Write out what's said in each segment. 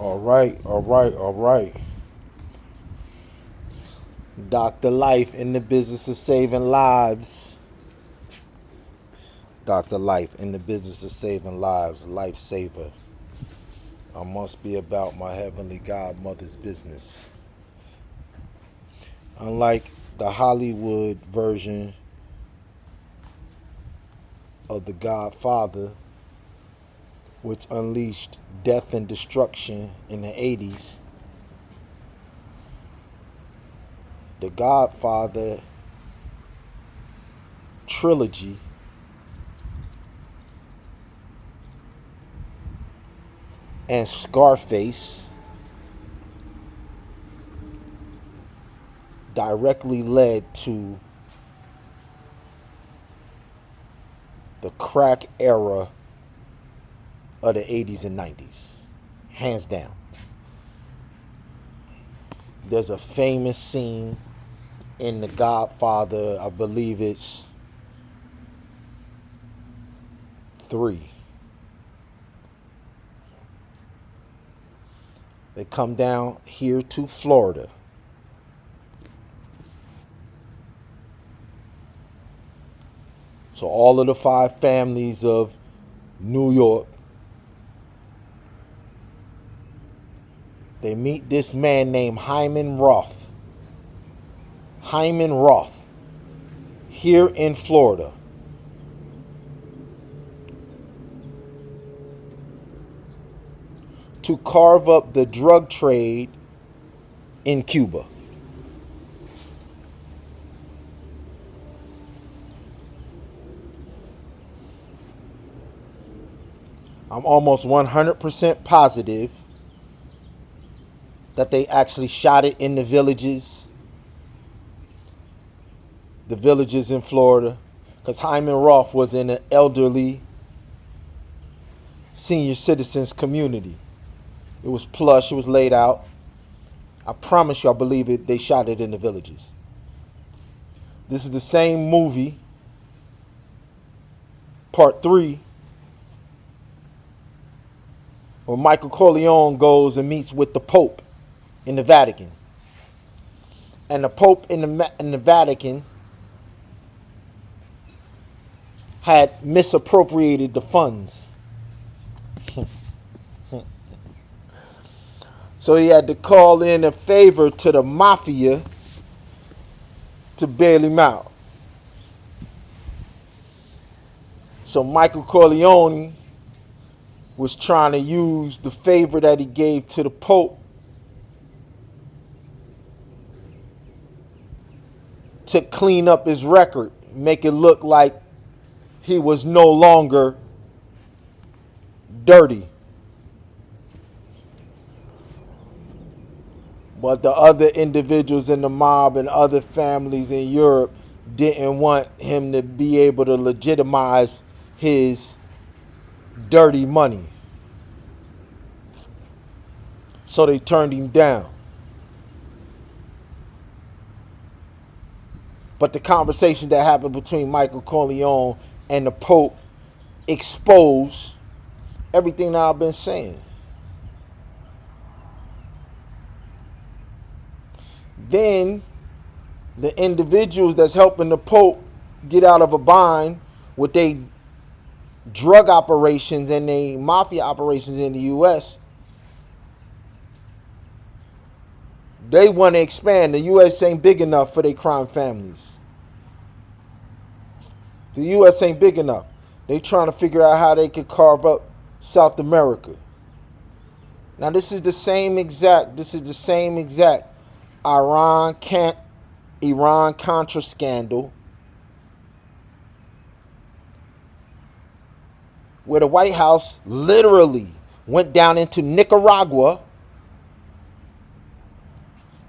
All right, all right, all right. Dr. Life in the business of saving lives. Dr. Life in the business of saving lives, lifesaver. I must be about my heavenly godmother's business. Unlike the Hollywood version of The Godfather, which unleashed death and destruction in the 80s, The Godfather trilogy and Scarface directly led to the crack era of the 80s and 90s. Hands down. There's a famous scene in The Godfather, I believe it's 3. They come down here to Florida. So all of the 5 families of New York, they meet this man named Hyman Roth. Hyman Roth, here in Florida. To carve up the drug trade in Cuba. I'm almost 100% positive that they actually shot it in the villages in Florida, because Hyman Roth was in an elderly senior citizens community. It was plush, it was laid out. I promise you, I believe it, they shot it in the villages. This is the same movie, part 3, where Michael Corleone goes and meets with the Pope in the Vatican. And the Pope in the Vatican had misappropriated the funds. So he had to call in a favor to the mafia to bail him out. So Michael Corleone was trying to use the favor that he gave to the Pope to clean up his record, make it look like he was no longer dirty. But the other individuals in the mob and other families in Europe didn't want him to be able to legitimize his dirty money. So they turned him down. But the conversation that happened between Michael Corleone and the Pope exposed everything that I've been saying. Then the individuals that's helping the Pope get out of a bind with their drug operations and their mafia operations in the U.S., they want to expand. The U.S. ain't big enough for their crime families. The U.S. ain't big enough. They trying to figure out how they could carve up South America. Now this is the same exact Iran-Contra scandal where the White House literally went down into Nicaragua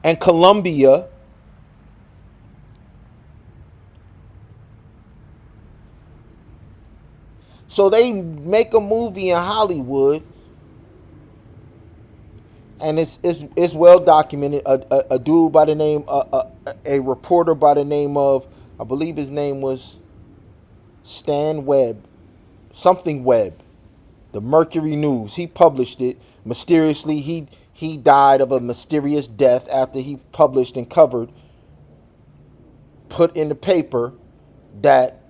and Colombia so they make a movie in Hollywood, and it's well documented. A dude by the name, a reporter by the name of, I believe his name was Stan Webb, something Webb. The Mercury News. He published it mysteriously. He died of a mysterious death after he published and put in the paper that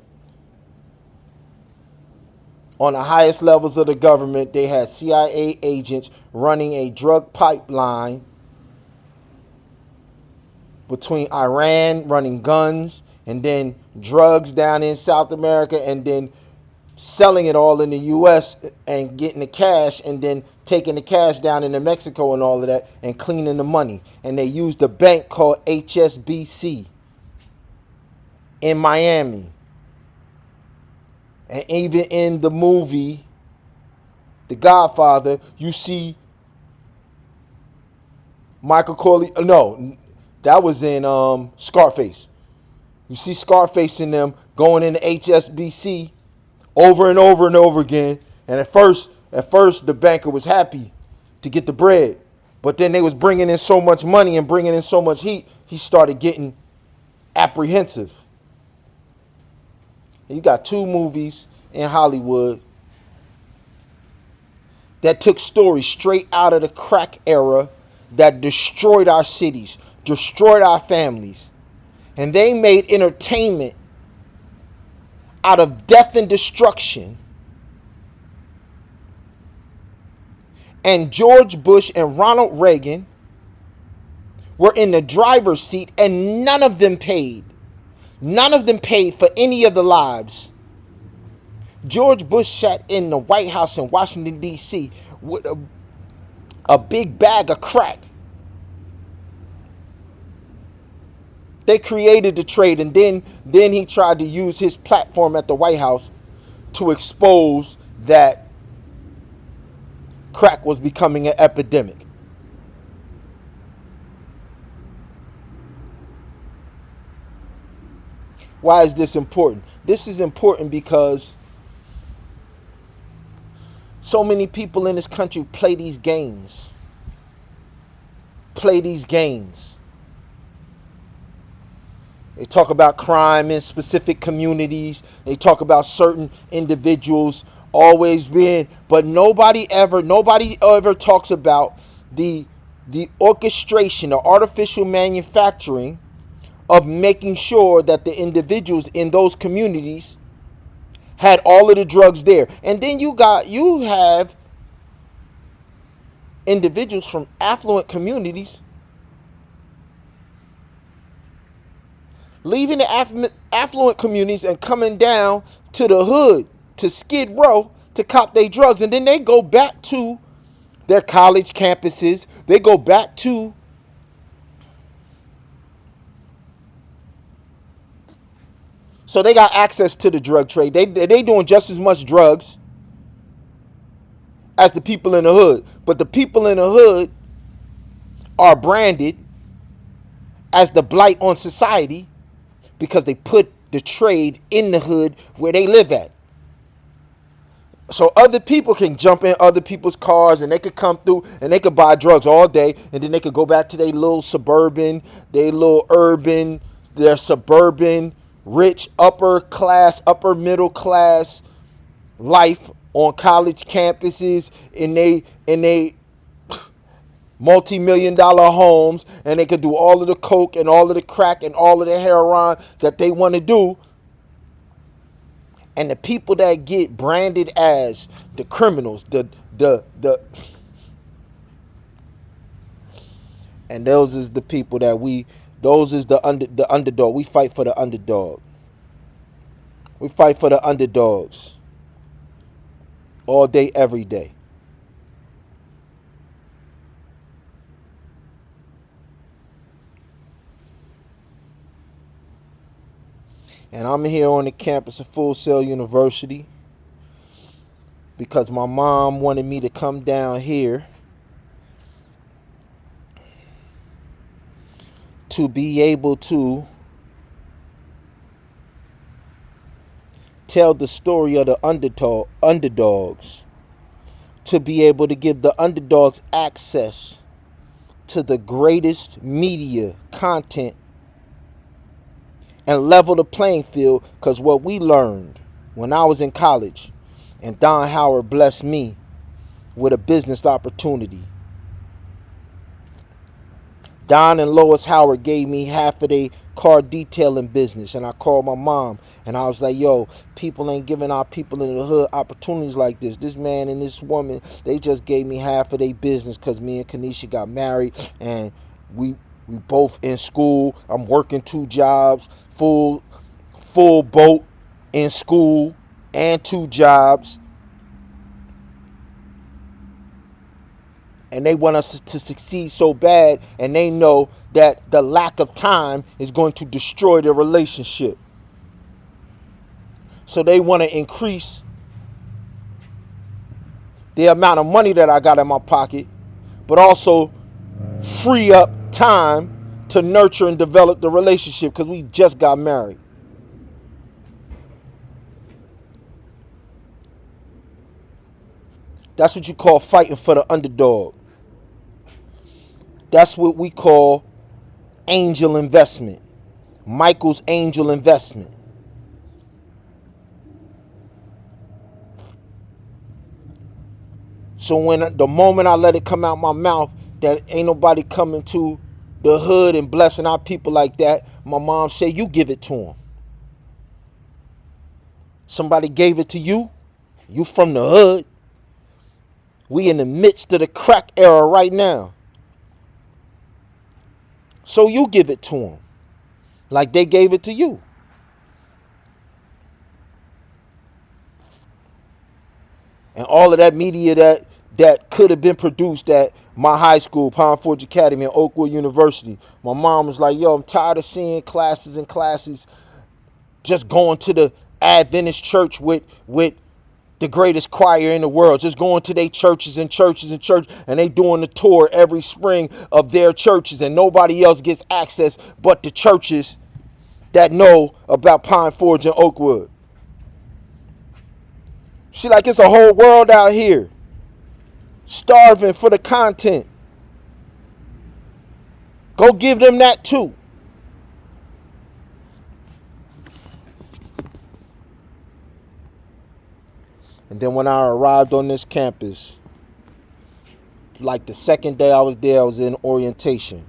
on the highest levels of the government, they had CIA agents running a drug pipeline between Iran, running guns, and then drugs down in South America, and then selling it all in the U.S. and getting the cash, and then taking the cash down into Mexico and all of that, and cleaning the money. And they used a bank called HSBC in Miami. And even in the movie The Godfather, you see Michael Corleone. No, that was in Scarface. You see Scarface in them going into HSBC over and over and over again. And at first, the banker was happy to get the bread, but then they was bringing in so much money and bringing in so much heat, he started getting apprehensive. You got two movies in Hollywood that took stories straight out of the crack era that destroyed our cities, destroyed our families. And they made entertainment out of death and destruction. And George Bush and Ronald Reagan were in the driver's seat, and none of them paid. None of them paid for any of the lives. George Bush sat in the White House in Washington, D.C. with a big bag of crack. They created the trade, and then he tried to use his platform at the White House to expose that crack was becoming an epidemic. Why is this important? This is important because so many people in this country play these games. They talk about crime in specific communities. They talk about certain individuals always being, but nobody ever talks about the orchestration, the artificial manufacturing of making sure that the individuals in those communities had all of the drugs there. And then you have individuals from affluent communities leaving the affluent communities and coming down to the hood, to Skid Row, to cop their drugs. And then they go back to their college campuses. They go back to so they got access to the drug trade. They doing just as much drugs as the people in the hood. But the people in the hood are branded as the blight on society because they put the trade in the hood where they live at. So other people can jump in other people's cars and they could come through and they could buy drugs all day, and then they could go back to their little suburban, their suburban, rich, upper class, upper middle class life on college campuses in they multi-million-dollar homes, and they could do all of the coke and all of the crack and all of the heroin that they want to do. And the people that get branded as the criminals, and those is the people that those is the underdog. We fight for the underdog. We fight for the underdogs all day, every day. And I'm here on the campus of Full Sail University because my mom wanted me to come down here to be able to tell the story of the underdogs, to be able to give the underdogs access to the greatest media content and level the playing field. Because what we learned when I was in college And Don Howard blessed me with a business opportunity. Don and Lois Howard gave me half of their car detailing business, and I called my mom and I was like, yo, people ain't giving our people in the hood opportunities like this. This man and this woman, they just gave me half of their business because me and Kenisha got married, and we both in school. I'm working 2 jobs, full boat, in school and 2 jobs. And they want us to succeed so bad, and they know that the lack of time is going to destroy their relationship. So they want to increase the amount of money that I got in my pocket, but also free up time to nurture and develop the relationship because we just got married. That's what you call fighting for the underdog. That's what we call angel investment. Michael's angel investment. So when the moment I let it come out my mouth that ain't nobody coming to the hood and blessing our people like that, my mom said, you give it to them. Somebody gave it to you. You from the hood. We in the midst of the crack era right now. So you give it to them like they gave it to you. And all of that media that could have been produced at my high school, Pine Forge Academy, and Oakwood University. My mom was like, yo, I'm tired of seeing classes and classes just going to the Adventist church with the greatest choir in the world, just going to their churches and churches and church, and they doing the tour every spring of their churches, and nobody else gets access but the churches that know about Pine Forge and Oakwood. She like, it's a whole world out here starving for the content. Go give them that too. And then when I arrived on this campus, like the second day I was there, I was in orientation.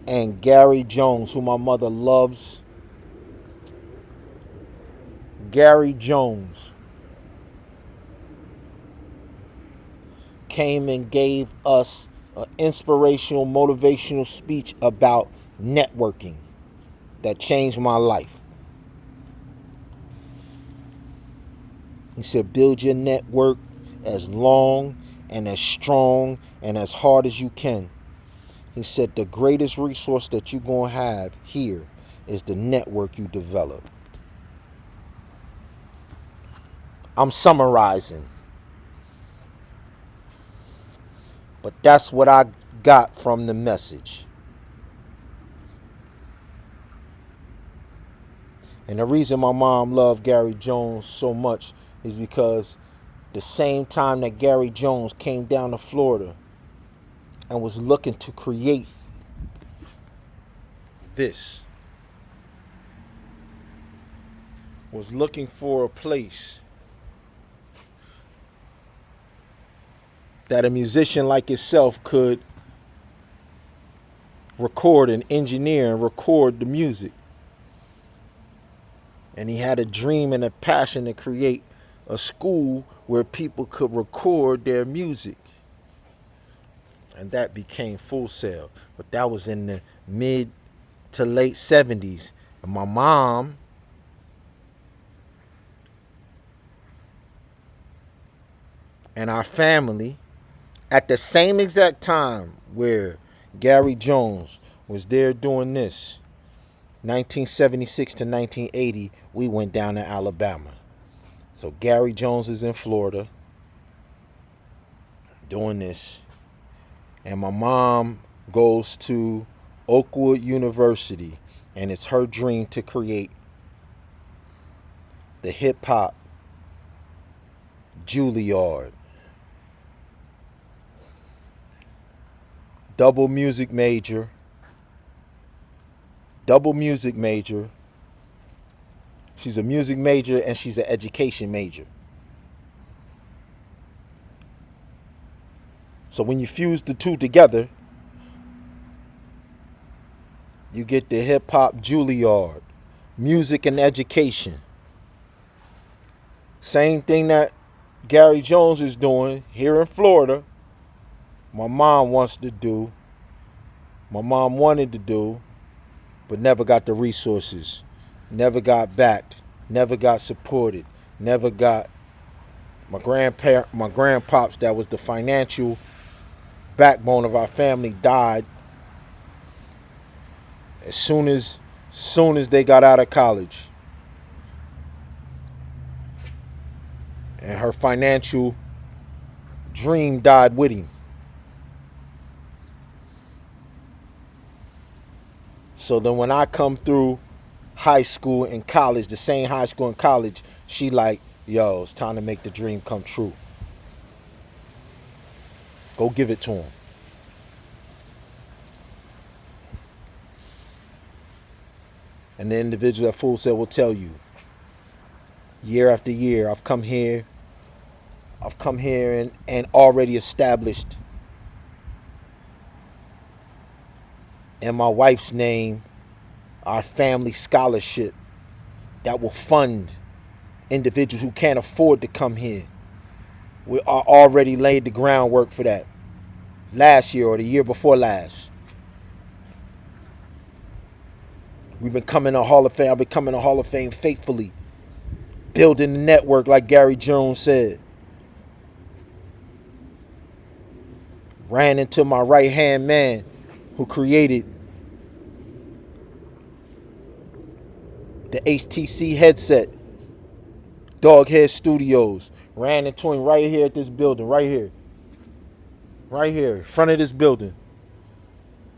And Gary Jones, who my mother loves, Gary Jones came and gave us an inspirational, motivational speech about networking that changed my life. He said, build your network as long and as strong and as hard as you can. He said, the greatest resource that you're going to have here is the network you develop. I'm summarizing. But that's what I got from the message. And the reason my mom loved Gary Jones so much is because the same time that Gary Jones came down to Florida and was looking to create this, was looking for a place that a musician like himself could record and engineer and record the music. And he had a dream and a passion to create a school where people could record their music. And that became Full Sail. But that was in the mid to late 70s. And my mom and our family, at the same exact time where Gary Jones was there doing this, 1976 to 1980, we went down to Alabama. So Gary Jones is in Florida doing this. And my mom goes to Oakwood University, and it's her dream to create the hip-hop Juilliard. Double music major. She's a music major and she's an education major. So when you fuse the two together, you get the hip hop Juilliard, music and education. Same thing that Gary Jones is doing here in Florida. My mom wants to do. My mom wanted to do, but never got the resources, never got backed, never got supported, never got my grandpops that was the financial backbone of our family died as soon as they got out of college. And her financial dream died with him. So then when I come through high school and college, the same high school and college, she like, yo, it's time to make the dream come true. Go give it to him. And the individual that Fool said will tell you, year after year, I've come here and already established in my wife's name our family scholarship that will fund individuals who can't afford to come here. We are already laid the groundwork for that last year or the year before last. We've been coming to Hall of Fame. I've been coming to Hall of Fame faithfully, building the network like Gary Jones said. Ran into my right-hand man who created the HTC headset, Doghead Studios. Ran into him right here at this building, right here. Right here, in front of this building,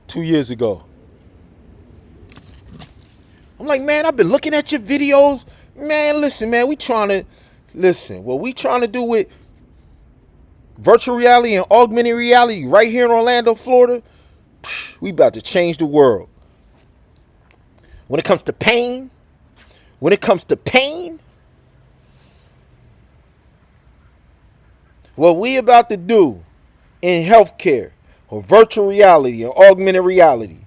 2 years ago. I'm like, man, I've been looking at your videos. Man, listen, man, what we trying to do with virtual reality and augmented reality right here in Orlando, Florida, we about to change the world. When it comes to pain, what we about to do in healthcare or virtual reality or augmented reality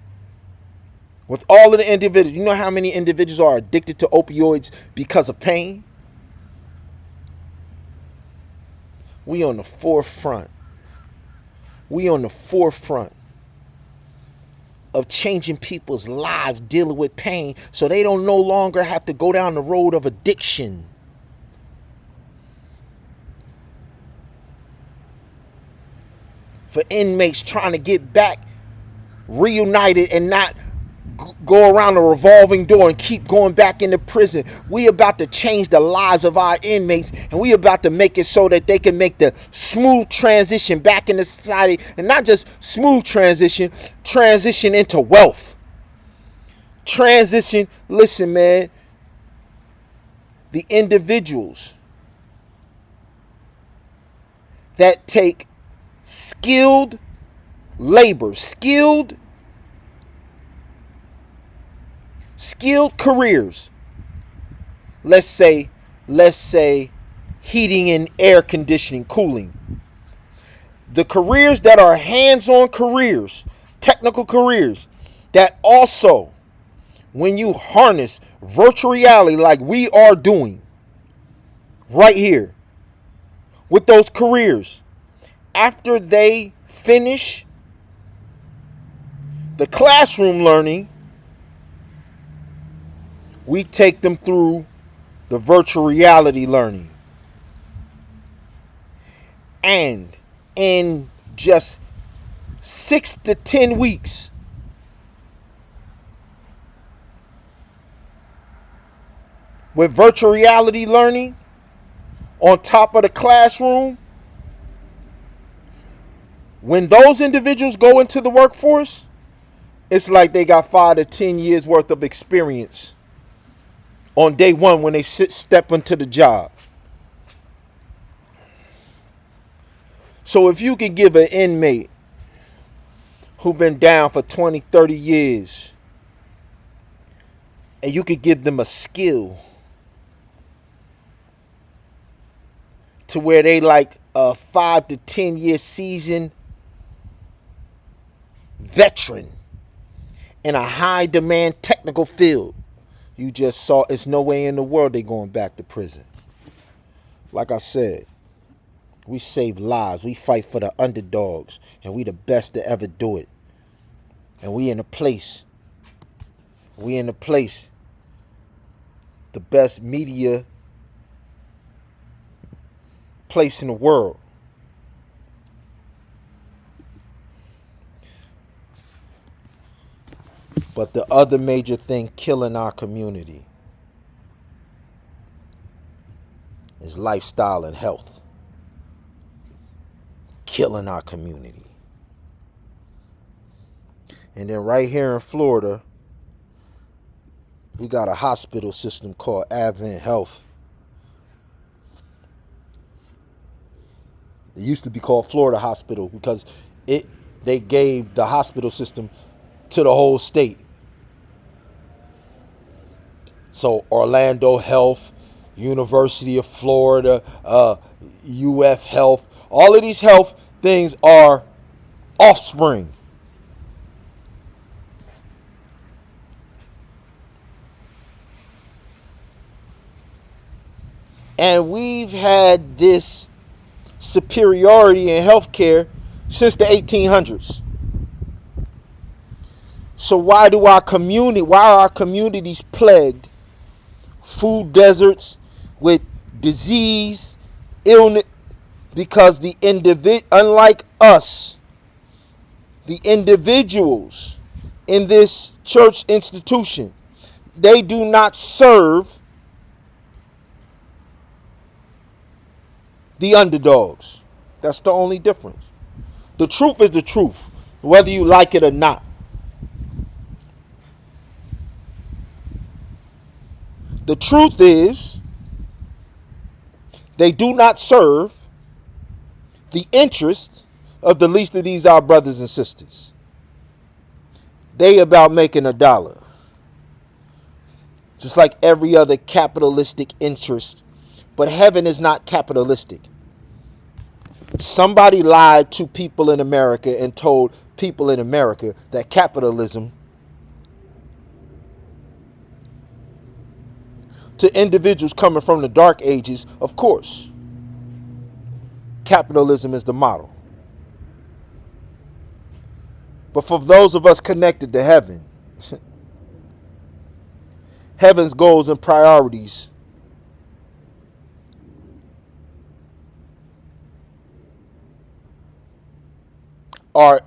with all of the individuals. You know how many individuals are addicted to opioids because of pain? We on the forefront. Of changing people's lives dealing with pain so they don't no longer have to go down the road of addiction. For inmates trying to get back reunited and not go around a revolving door and keep going back into prison. We about to change the lives of our inmates, and we about to make it so that they can make the smooth transition back into society, and not just smooth transition into wealth. Listen, man, the individuals that take skilled labor, skilled careers, let's say heating and air conditioning, cooling, the careers that are hands-on careers, technical careers, that also, when you harness virtual reality like we are doing right here with those careers, after they finish the classroom learning, we take them through the virtual reality learning. And in just 6 to 10 weeks, with virtual reality learning on top of the classroom, when those individuals go into the workforce, it's like they got 5 to 10 years worth of experience on day one when they step into the job. So if you can give an inmate who's been down for 20, 30 years, and you could give them a skill to where they like a 5 to 10 year seasoned veteran in a high demand technical field. You just saw it's no way in the world they going back to prison. Like I said, we save lives. We fight for the underdogs, and we the best to ever do it. And we in a place. The best media place in the world. But the other major thing killing our community is lifestyle and health. Killing our community. And then right here in Florida, we got a hospital system called Advent Health. It used to be called Florida Hospital because they gave the hospital system to the whole state. So Orlando Health, University of Florida, UF Health, all of these health things are offspring. And we've had this superiority in healthcare since the 1800s. So why are our communities plagued? Food deserts with disease, illness, because unlike us, the individuals in this church institution, they do not serve the underdogs. That's the only difference. The truth is the truth, whether you like it or not. The truth is, they do not serve the interests of the least of these our brothers and sisters. They about making a dollar. Just like every other capitalistic interest. But heaven is not capitalistic. Somebody lied to people in America and told people in America that capitalism, to individuals coming from the dark ages, of course, capitalism is the model. But for those of us connected to heaven, heaven's goals and priorities are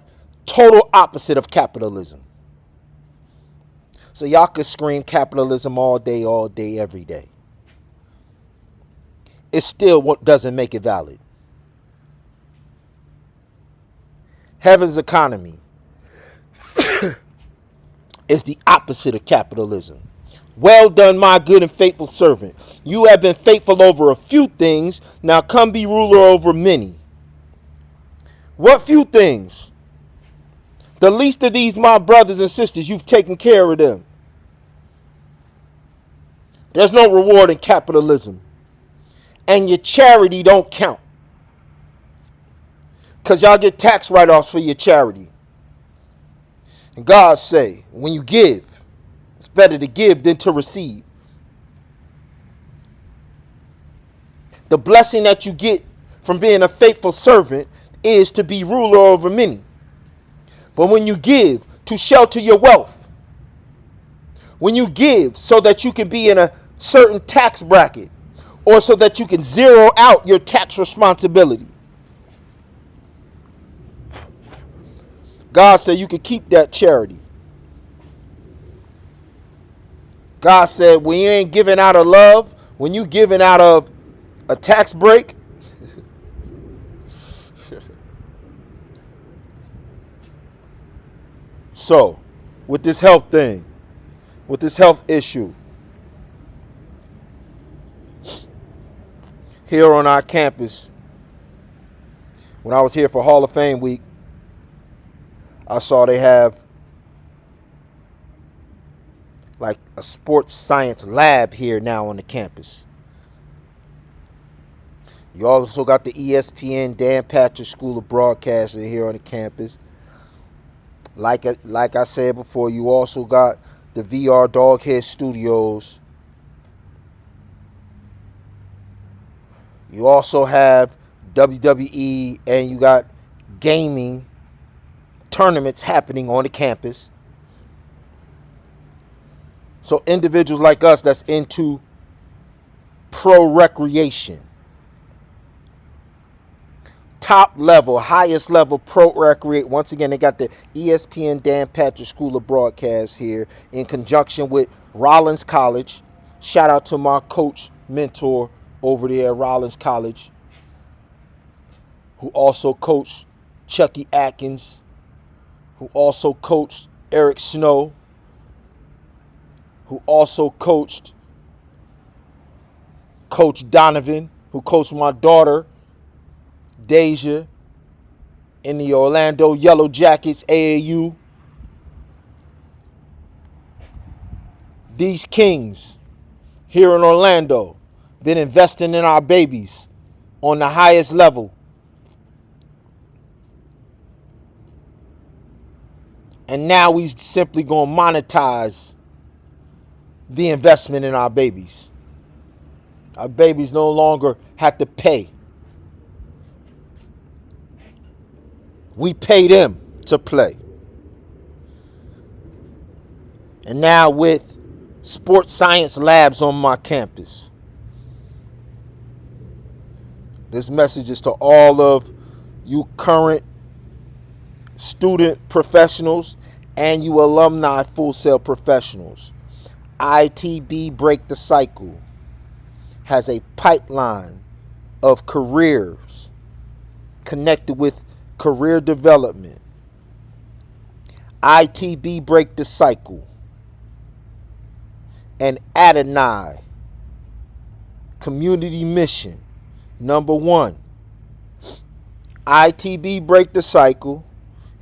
total opposite of capitalism. So y'all could scream capitalism all day, every day. It still doesn't make it valid. Heaven's economy is the opposite of capitalism. Well done, my good and faithful servant. You have been faithful over a few things. Now come be ruler over many. What few things? The least of these, my brothers and sisters, you've taken care of them. There's no reward in capitalism. And your charity don't count. Because y'all get tax write-offs for your charity. And God say, when you give, it's better to give than to receive. The blessing that you get from being a faithful servant is to be ruler over many. But when you give to shelter your wealth, when you give so that you can be in a certain tax bracket, or so that you can zero out your tax responsibility, God said you can keep that charity. God said when you ain't giving out of love, when you giving out of a tax break, so with this health thing, with this health issue, here on our campus, when I was here for Hall of Fame week, I saw they have like a sports science lab here now on the campus. You also got the ESPN Dan Patrick School of Broadcasting here on the campus. Like I said before, you also got the VR Doghead Studios. You also have WWE, and you got gaming tournaments happening on the campus. So individuals like us that's into pro recreation, top level, highest level pro recreate. Once again, they got the ESPN Dan Patrick School of Broadcast here in conjunction with Rollins College. Shout out to my coach, mentor over there at Rollins College, who also coached Chucky Atkins, who also coached Eric Snow, who also coached Coach Donovan, who coached my daughter, Deja, in the Orlando Yellow Jackets AAU. These kings here in Orlando been investing in our babies on the highest level. And now we simply going to monetize the investment in our babies. Our babies no longer have to pay. We pay them to play. And now with sports science labs on my campus, this message is to all of you current student professionals and you alumni Full Sail professionals. ITB Break the Cycle has a pipeline of careers connected with career development. ITB Break the Cycle and Adonai community mission. Number one, ITB Break the Cycle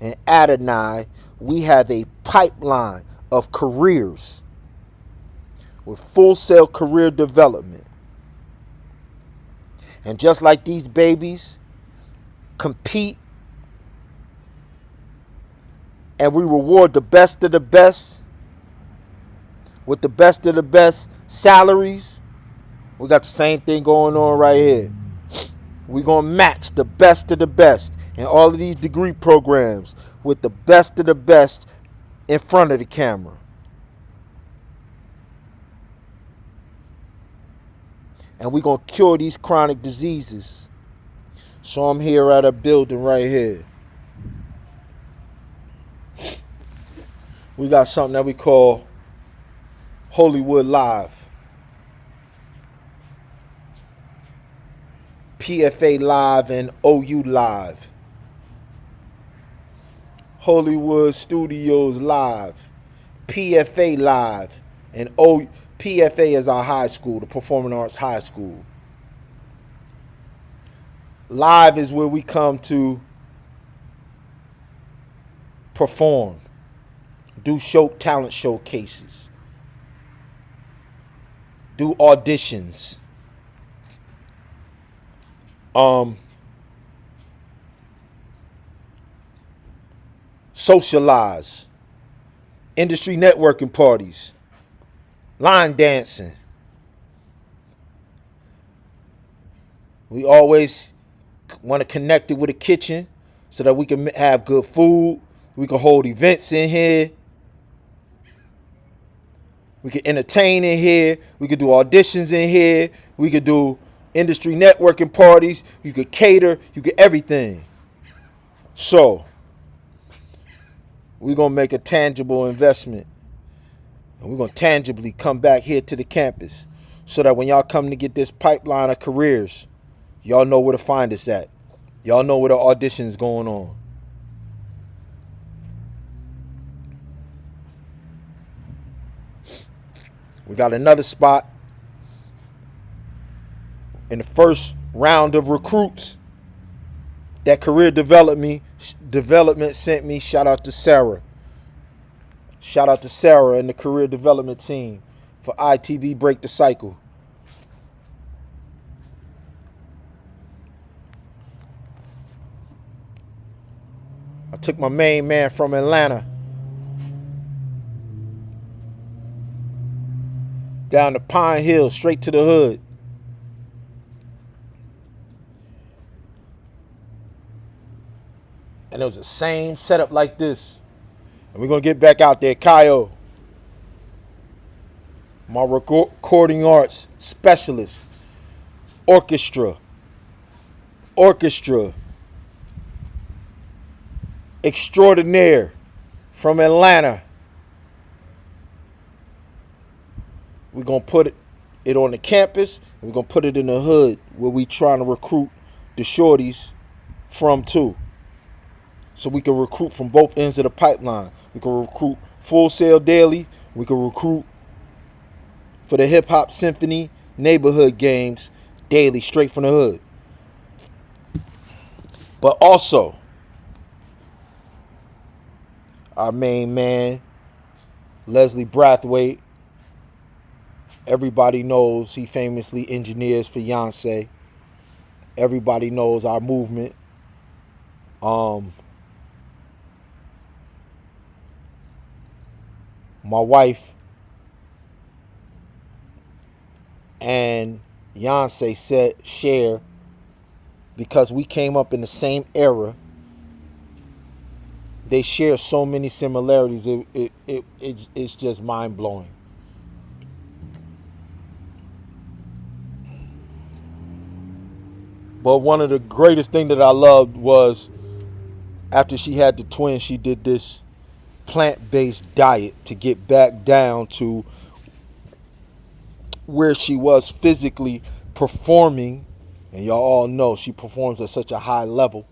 and Adonai, we have a pipeline of careers with Full Sail career development. And just like these babies compete and we reward the best of the best with the best of the best salaries, we got the same thing going on right here. We're going to match the best of the best in all of these degree programs with the best of the best in front of the camera. And we're going to cure these chronic diseases. So I'm here at a building right here. We got something that we call Hollywood Live. PFA Live and OU Live. Hollywood Studios Live. PFA Live. And PFA is our high school, the Performing Arts High School. Live is where we come to perform, do talent showcases, do auditions, socialize, industry networking parties, line dancing. We always want to connect it with a kitchen so that we can have good food. We can hold events in here. We can entertain in here. We could do auditions in here. We could do industry networking parties. You could cater. You could everything. So we're going to make a tangible investment. And we're going to tangibly come back here to the campus so that when y'all come to get this pipeline of careers, y'all know where to find us at. Y'all know where the audition is going on. We got another spot in the first round of recruits that career development sent me. Shout out to Sarah. Shout out to Sarah and the career development team for ITB Break the Cycle. I took my main man from Atlanta down to Pine Hill, straight to the hood. And it was the same setup like this. And we're going to get back out there. Kyle, my recording arts specialist, orchestra extraordinaire from Atlanta. We're going to put it on the campus, and we're going to put it in the hood where we trying to recruit the shorties from too. So we can recruit from both ends of the pipeline. We can recruit Full Sail Daily. We can recruit for the Hip Hop Symphony neighborhood games daily, straight from the hood. But also, our main man, Leslie Brathwaite. Everybody knows he famously engineers for Beyonce. Everybody knows our movement. My wife and Beyonce share, because we came up in the same era. They share so many similarities. It's just mind blowing. But one of the greatest things that I loved was after she had the twins, she did this plant-based diet to get back down to where she was physically performing. And y'all all know she performs at such a high level.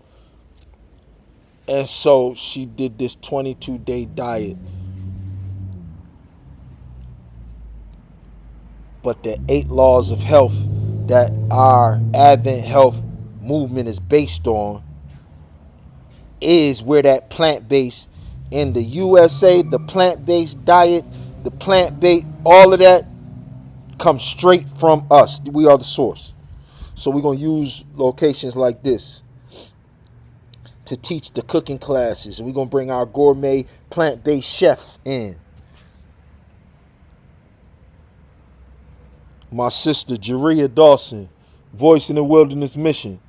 And so she did this 22-day diet. But the 8 laws of health that our Advent Health movement is based on is where that plant-based in the USA, the plant-based diet, the plant-based, all of that comes straight from us. We are the source. So we're going to use locations like this to teach the cooking classes. And we're going to bring our gourmet plant-based chefs in. My sister, Jeria Dawson, Voice in the Wilderness Mission.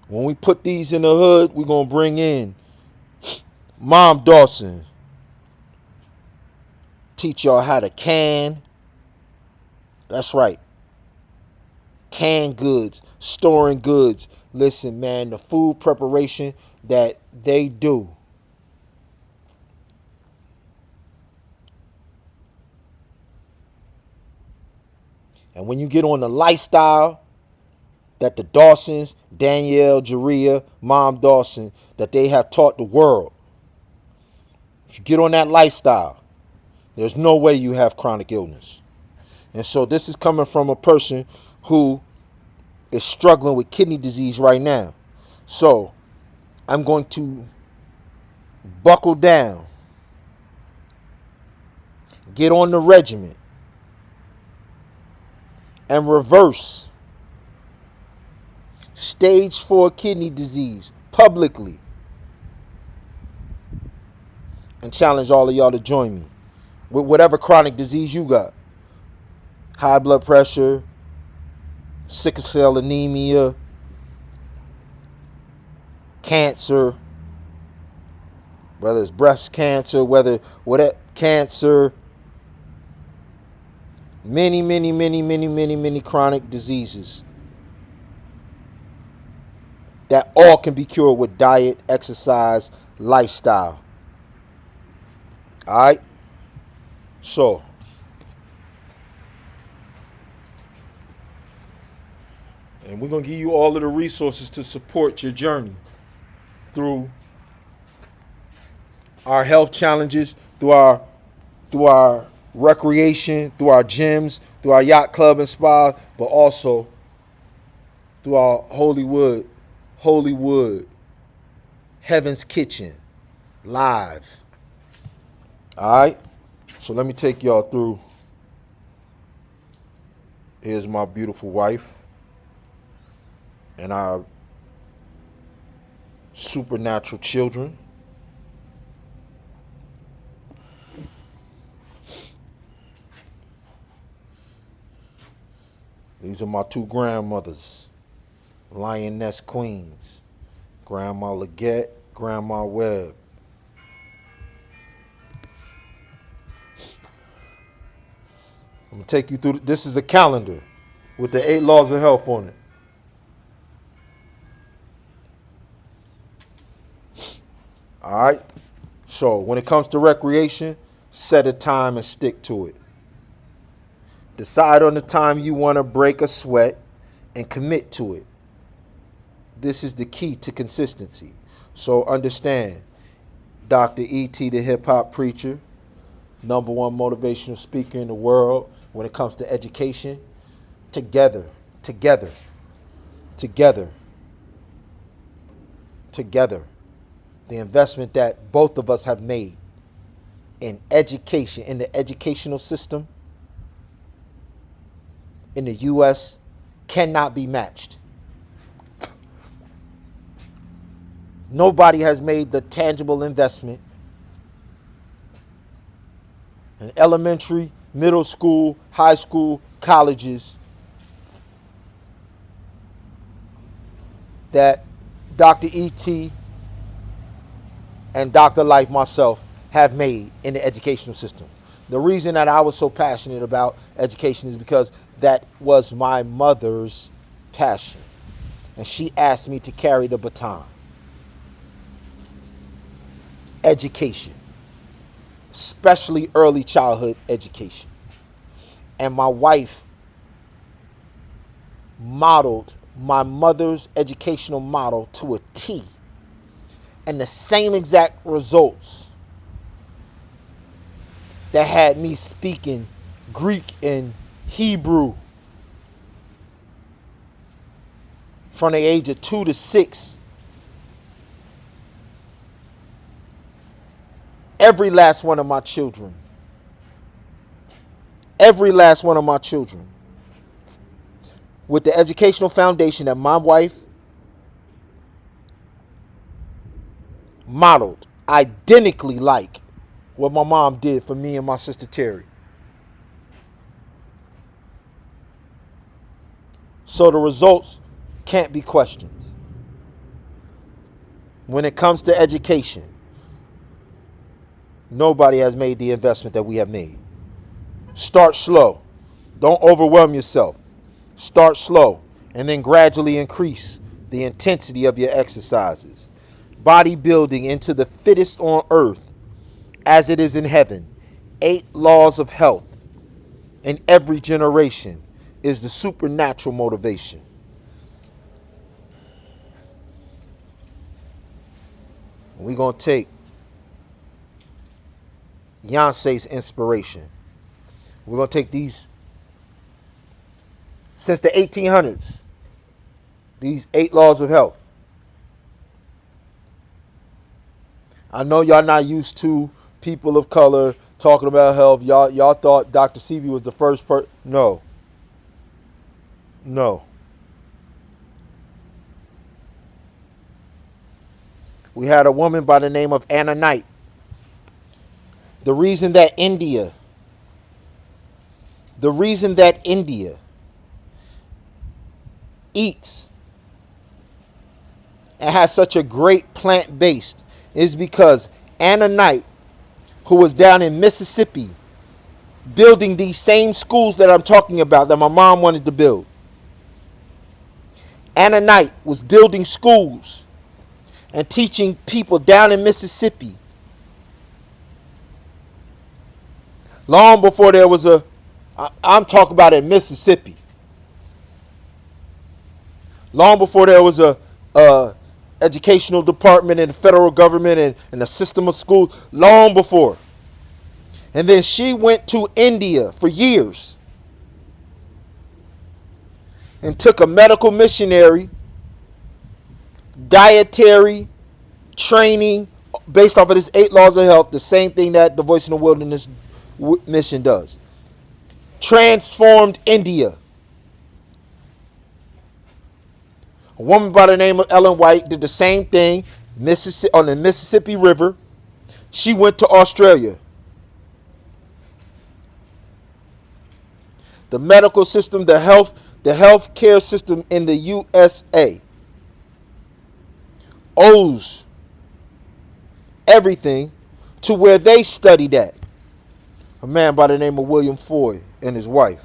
When we put these in the hood, we're going to bring in Mom Dawson. Teach y'all how to can. That's right. Canned goods, storing goods. Listen, man, the food preparation that they do. And when you get on the lifestyle that the Dawsons, Danielle, Jeria, Mom Dawson, that they have taught the world. If you get on that lifestyle, there's no way you have chronic illness. And so this is coming from a person who is struggling with kidney disease right now. So I'm going to buckle down, get on the regimen, and reverse stage 4 kidney disease publicly, and challenge all of y'all to join me with whatever chronic disease you got. High blood pressure, sickle cell anemia, cancer, whether it's breast cancer, whether whatever cancer, many chronic diseases that all can be cured with diet, exercise, lifestyle. All right? So, and we're going to give you all of the resources to support your journey through our health challenges, through our recreation, through our gyms, through our yacht club and spa, but also through our Hollywood, Heaven's Kitchen, live. All right? So let me take y'all through. Here's my beautiful wife and our supernatural children. These are my two grandmothers, lioness queens, Grandma Leggett, Grandma Webb. I'm gonna take you through. This is a calendar with the 8 laws of health on it. All right. So when it comes to recreation, set a time and stick to it. Decide on the time you want to break a sweat and commit to it. This is the key to consistency. So understand, Dr. E.T., the hip hop preacher, #1 motivational speaker in the world when it comes to education, together, together, together, together. The investment that both of us have made in education, in the educational system in the U.S. cannot be matched. Nobody has made the tangible investment in elementary, middle school, high school, colleges that Dr. E.T. and Dr. Life, myself, have made in the educational system. The reason that I was so passionate about education is because that was my mother's passion. And she asked me to carry the baton. Education, especially early childhood education. And my wife modeled my mother's educational model to a T. And the same exact results that had me speaking Greek and Hebrew from the age of 2 to 6. Every last one of my children, with the educational foundation that my wife modeled identically like what my mom did for me and my sister Terry. So the results can't be questioned. When it comes to education, nobody has made the investment that we have made. Start slow. Don't overwhelm yourself. Start slow and then gradually increase the intensity of your exercises. Bodybuilding into the fittest on earth as it is in heaven. 8 laws of health in every generation is the supernatural motivation. We're going to take Beyonce's inspiration. We're going to take these, since the 1800s, these 8 laws of health. I know y'all not used to people of color talking about health. Y'all thought Dr. Sebi was the first person. No. We had a woman by the name of Anna Knight. The reason that India eats and has such a great plant-based is because Anna Knight, who was down in Mississippi building these same schools that I'm talking about that my mom wanted to build. Anna Knight was building schools and teaching people down in Mississippi long before there was I'm talking about in Mississippi. Long before there was a educational department in the federal government and a system of schools, long before. And then she went to India for years and took a medical missionary, dietary training based off of this 8 laws of health, the same thing that the Voice in the Wilderness mission does. Transformed India. A woman by the name of Ellen White did the same thing on the Mississippi River. She went to Australia. The medical system, the health the healthcare system in the USA owes everything to where they studied at. A man by the name of William Ford and his wife.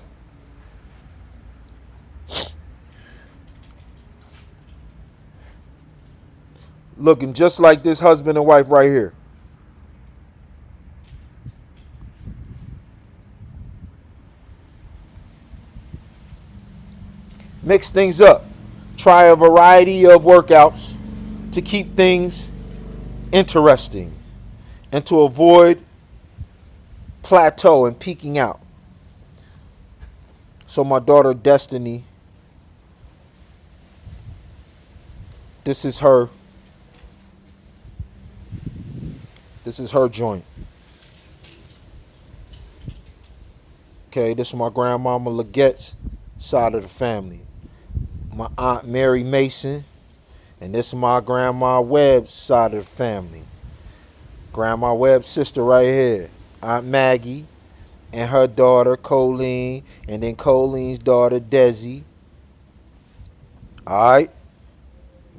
Looking just like this husband and wife right here. Mix things up. Try a variety of workouts to keep things interesting and to avoid plateau and peaking out. So my daughter Destiny, this is her joint. Okay, this is my grandmama Legette's side of the family. My aunt Mary Mason, and this is my grandma Webb's side of the family. Grandma Webb's sister right here, Aunt Maggie, and her daughter Colleen, and then Colleen's daughter Desi. All right.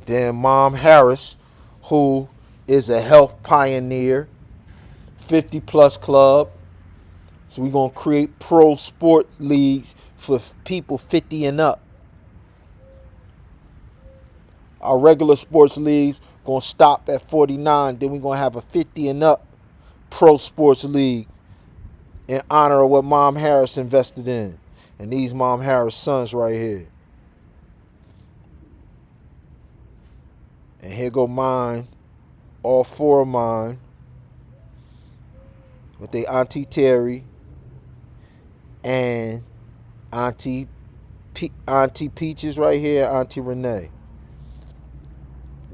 Then Mom Harris, who is a health pioneer, 50 plus club. So we're going to create pro sport leagues for people 50 and up. Our regular sports leagues going to stop at 49. Then we're going to have a 50 and up pro sports league in honor of what Mom Harris invested in. And these Mom Harris sons right here. And here go mine, all four of mine, with their Auntie Terry and Auntie Peaches right here, Auntie Renee.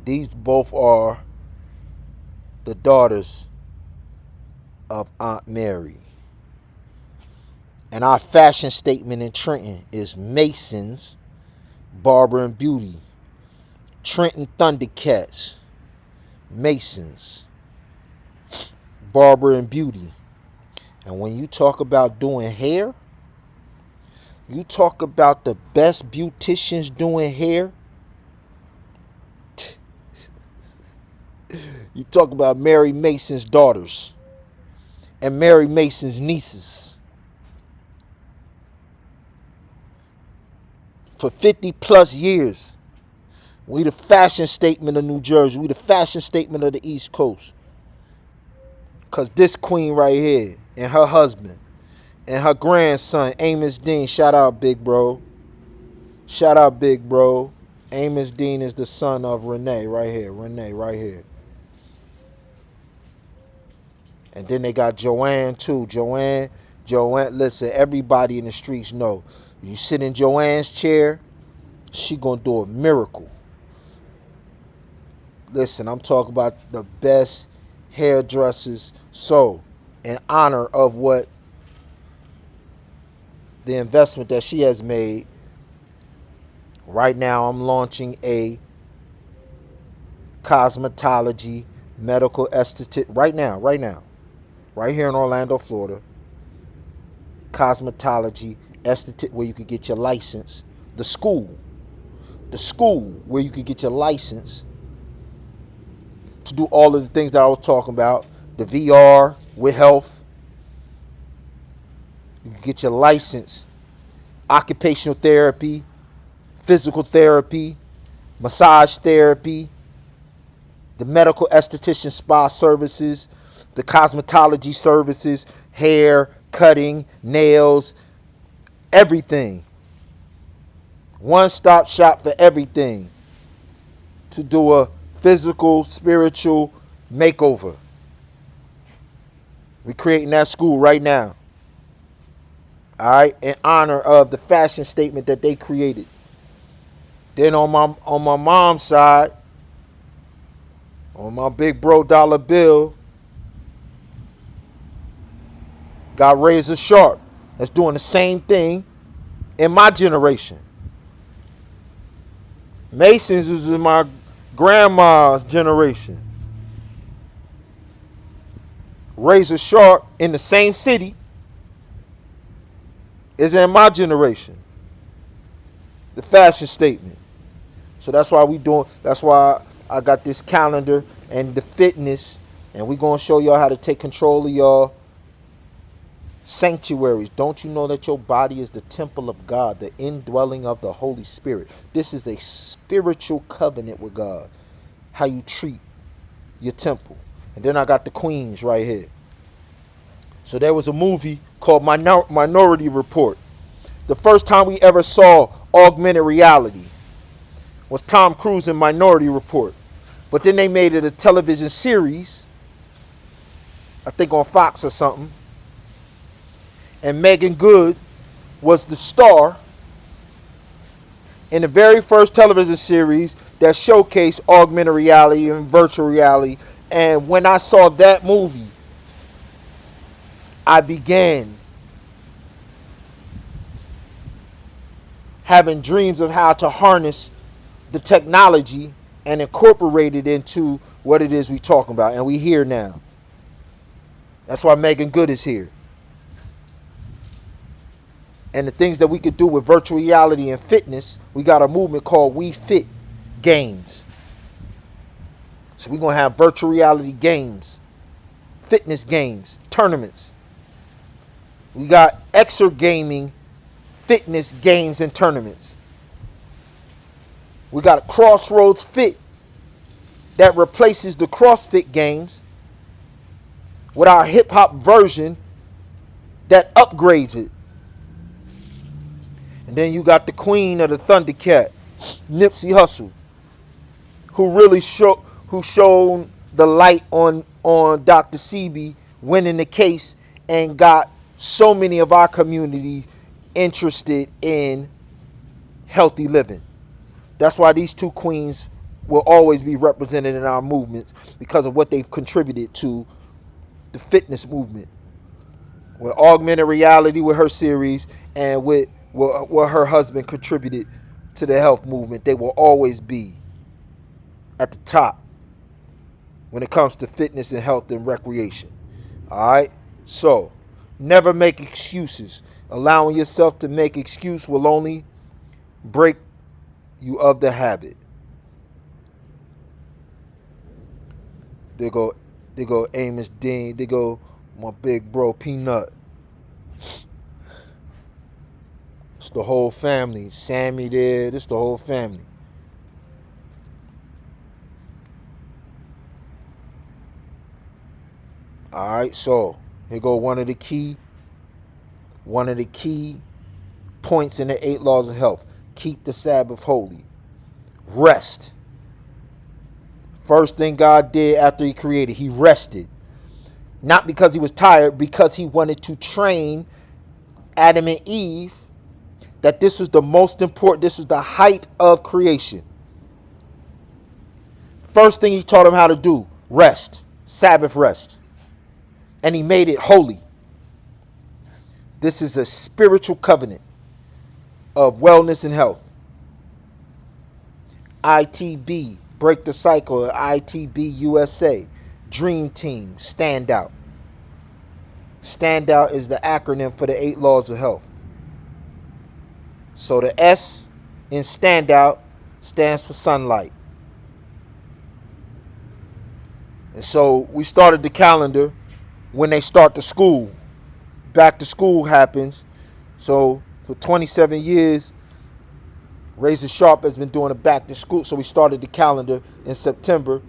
These both are the daughters of Aunt Mary. And our fashion statement in Trenton is Masons, Barber and Beauty. Trenton Thundercats, Masons, Barber and Beauty. And when you talk about doing hair, you talk about the best beauticians doing hair. You talk about Mary Mason's daughters and Mary Mason's nieces. For 50 plus years. We the fashion statement of New Jersey. We the fashion statement of the East Coast. Because this queen right here and her husband and her grandson, Amos Dean. Shout out, big bro. Shout out, big bro. Amos Dean is the son of Renee right here. Renee right here. And then they got Joanne too. Joanne, listen, everybody in the streets know. You sit in Joanne's chair, she gonna do a miracle. Listen, I'm talking about the best hairdressers. So, in honor of what the investment that she has made, right now I'm launching a cosmetology, medical esthetician. Right now. Right here in Orlando, Florida. Cosmetology, esthetician, where you could get your license. The school where you could get your license to do all of the things that I was talking about. The VR with health. You can get your license. Occupational therapy, physical therapy, massage therapy, the medical esthetician spa services, the cosmetology services, hair, cutting, nails, everything. One-stop shop for everything. To do a physical, spiritual makeover. We're creating that school right now. All right, in honor of the fashion statement that they created. Then on my mom's side, on my big bro Dollar Bill, got Razor Sharp. That's doing the same thing in my generation. Masons is in my grandma's generation. Razor Sharp in the same city is in my generation. the fashion statement. So that's why that's why I got this calendar and the fitness, and we gonna show y'all how to take control of y'all sanctuaries. Don't you know that your body is the temple of God, the indwelling of the Holy Spirit? This is a spiritual covenant with God. How you treat your temple. And then I got the queens right here. So there was a movie called Minority Report. The first time we ever saw augmented reality was Tom Cruise in Minority Report. But then they made it a television series, I think on Fox or something. And Megan Good was the star in the very first television series that showcased augmented reality and virtual reality. And when I saw that movie, I began having dreams of how to harness the technology and incorporate it into what it is we talking about. And we here now. That's why Megan Good is here. And the things that we could do with virtual reality and fitness, we got a movement called We Fit Games. So we're going to have virtual reality games, fitness games, tournaments. We got exergaming fitness games and tournaments. We got Crossroads Fit that replaces the CrossFit games with our hip hop version that upgrades it. And then you got the queen of the Thundercat, Nipsey Hussle, who shone the light on Dr. Sebi winning the case and got so many of our community interested in healthy living. That's why these two queens will always be represented in our movements because of what they've contributed to the fitness movement. With augmented reality with her series and with what her husband contributed to the health movement, they will always be at the top when it comes to fitness and health and recreation. All right? So, never make excuses. Allowing yourself to make excuse will only break you of the habit. They go Amos Dean. They go my big bro Peanut. It's the whole family. Sammy there. This the whole family. All right, so here go one of the key points in the 8 laws of health. Keep the Sabbath holy. Rest. First thing God did after he created, he rested. Not because he was tired, because he wanted to train Adam and Eve that this was the most important, this was the height of creation. First thing he taught them how to do, rest, Sabbath rest. And he made it holy. This is a spiritual covenant of wellness and health. ITB, break the cycle, ITB USA, Dream Team, Stand Out. Stand Out is the acronym for the 8 laws of health. So the S in Stand Out stands for sunlight. And so we started the calendar when they start the school. Back to school happens. So for 27 years, Razor Sharp has been doing a back to school. So we started the calendar in September,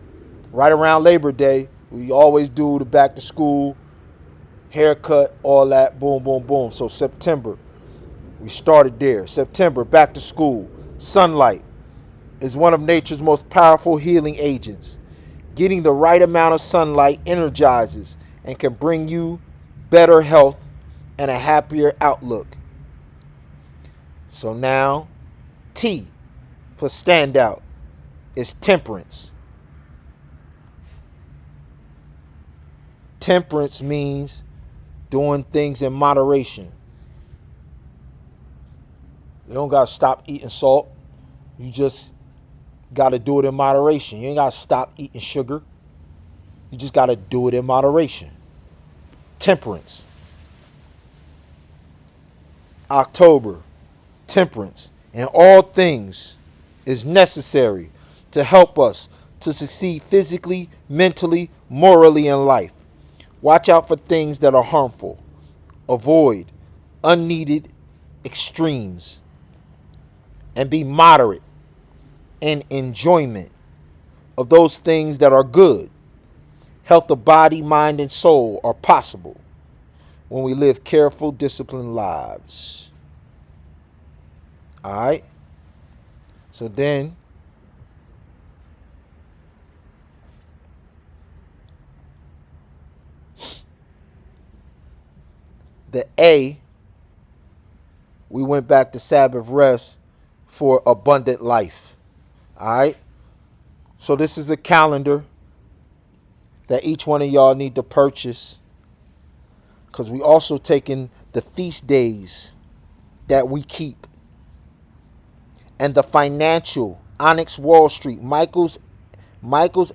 right around Labor Day. We always do the back to school, haircut, all that, boom, boom, boom. So September, we started there. September, back to school. Sunlight is one of nature's most powerful healing agents. Getting the right amount of sunlight energizes and can bring you better health and a happier outlook. So now, T for standout is temperance. Temperance means doing things in moderation. You don't got to stop eating salt. You just got to do it in moderation. You ain't got to stop eating sugar. You just got to do it in moderation. Temperance. October, temperance. And all things is necessary to help us to succeed physically, mentally, morally in life. Watch out for things that are harmful. Avoid unneeded extremes and be moderate in enjoyment of those things that are good. Health of body, mind, and soul are possible when we live careful, disciplined lives. All right? So then, the A, we went back to Sabbath rest for abundant life. All right? So this is a calendar that each one of y'all need to purchase, because we also taking the feast days that we keep and the financial Onyx Wall Street, Michael's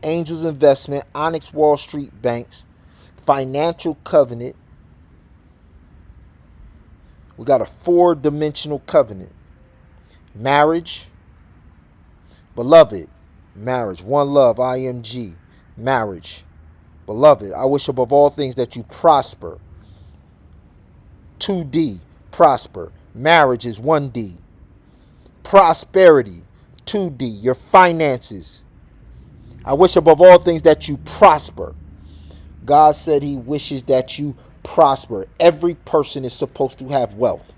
Angels Investment, Onyx Wall Street Banks, financial covenant. We got a 4-dimensional covenant. Marriage, beloved, marriage, one love, IMG, marriage, beloved, I wish above all things that you prosper. 2D, prosper. Marriage is 1D. Prosperity, 2D, your finances. I wish above all things that you prosper. God said he wishes that you prosper. Every person is supposed to have wealth.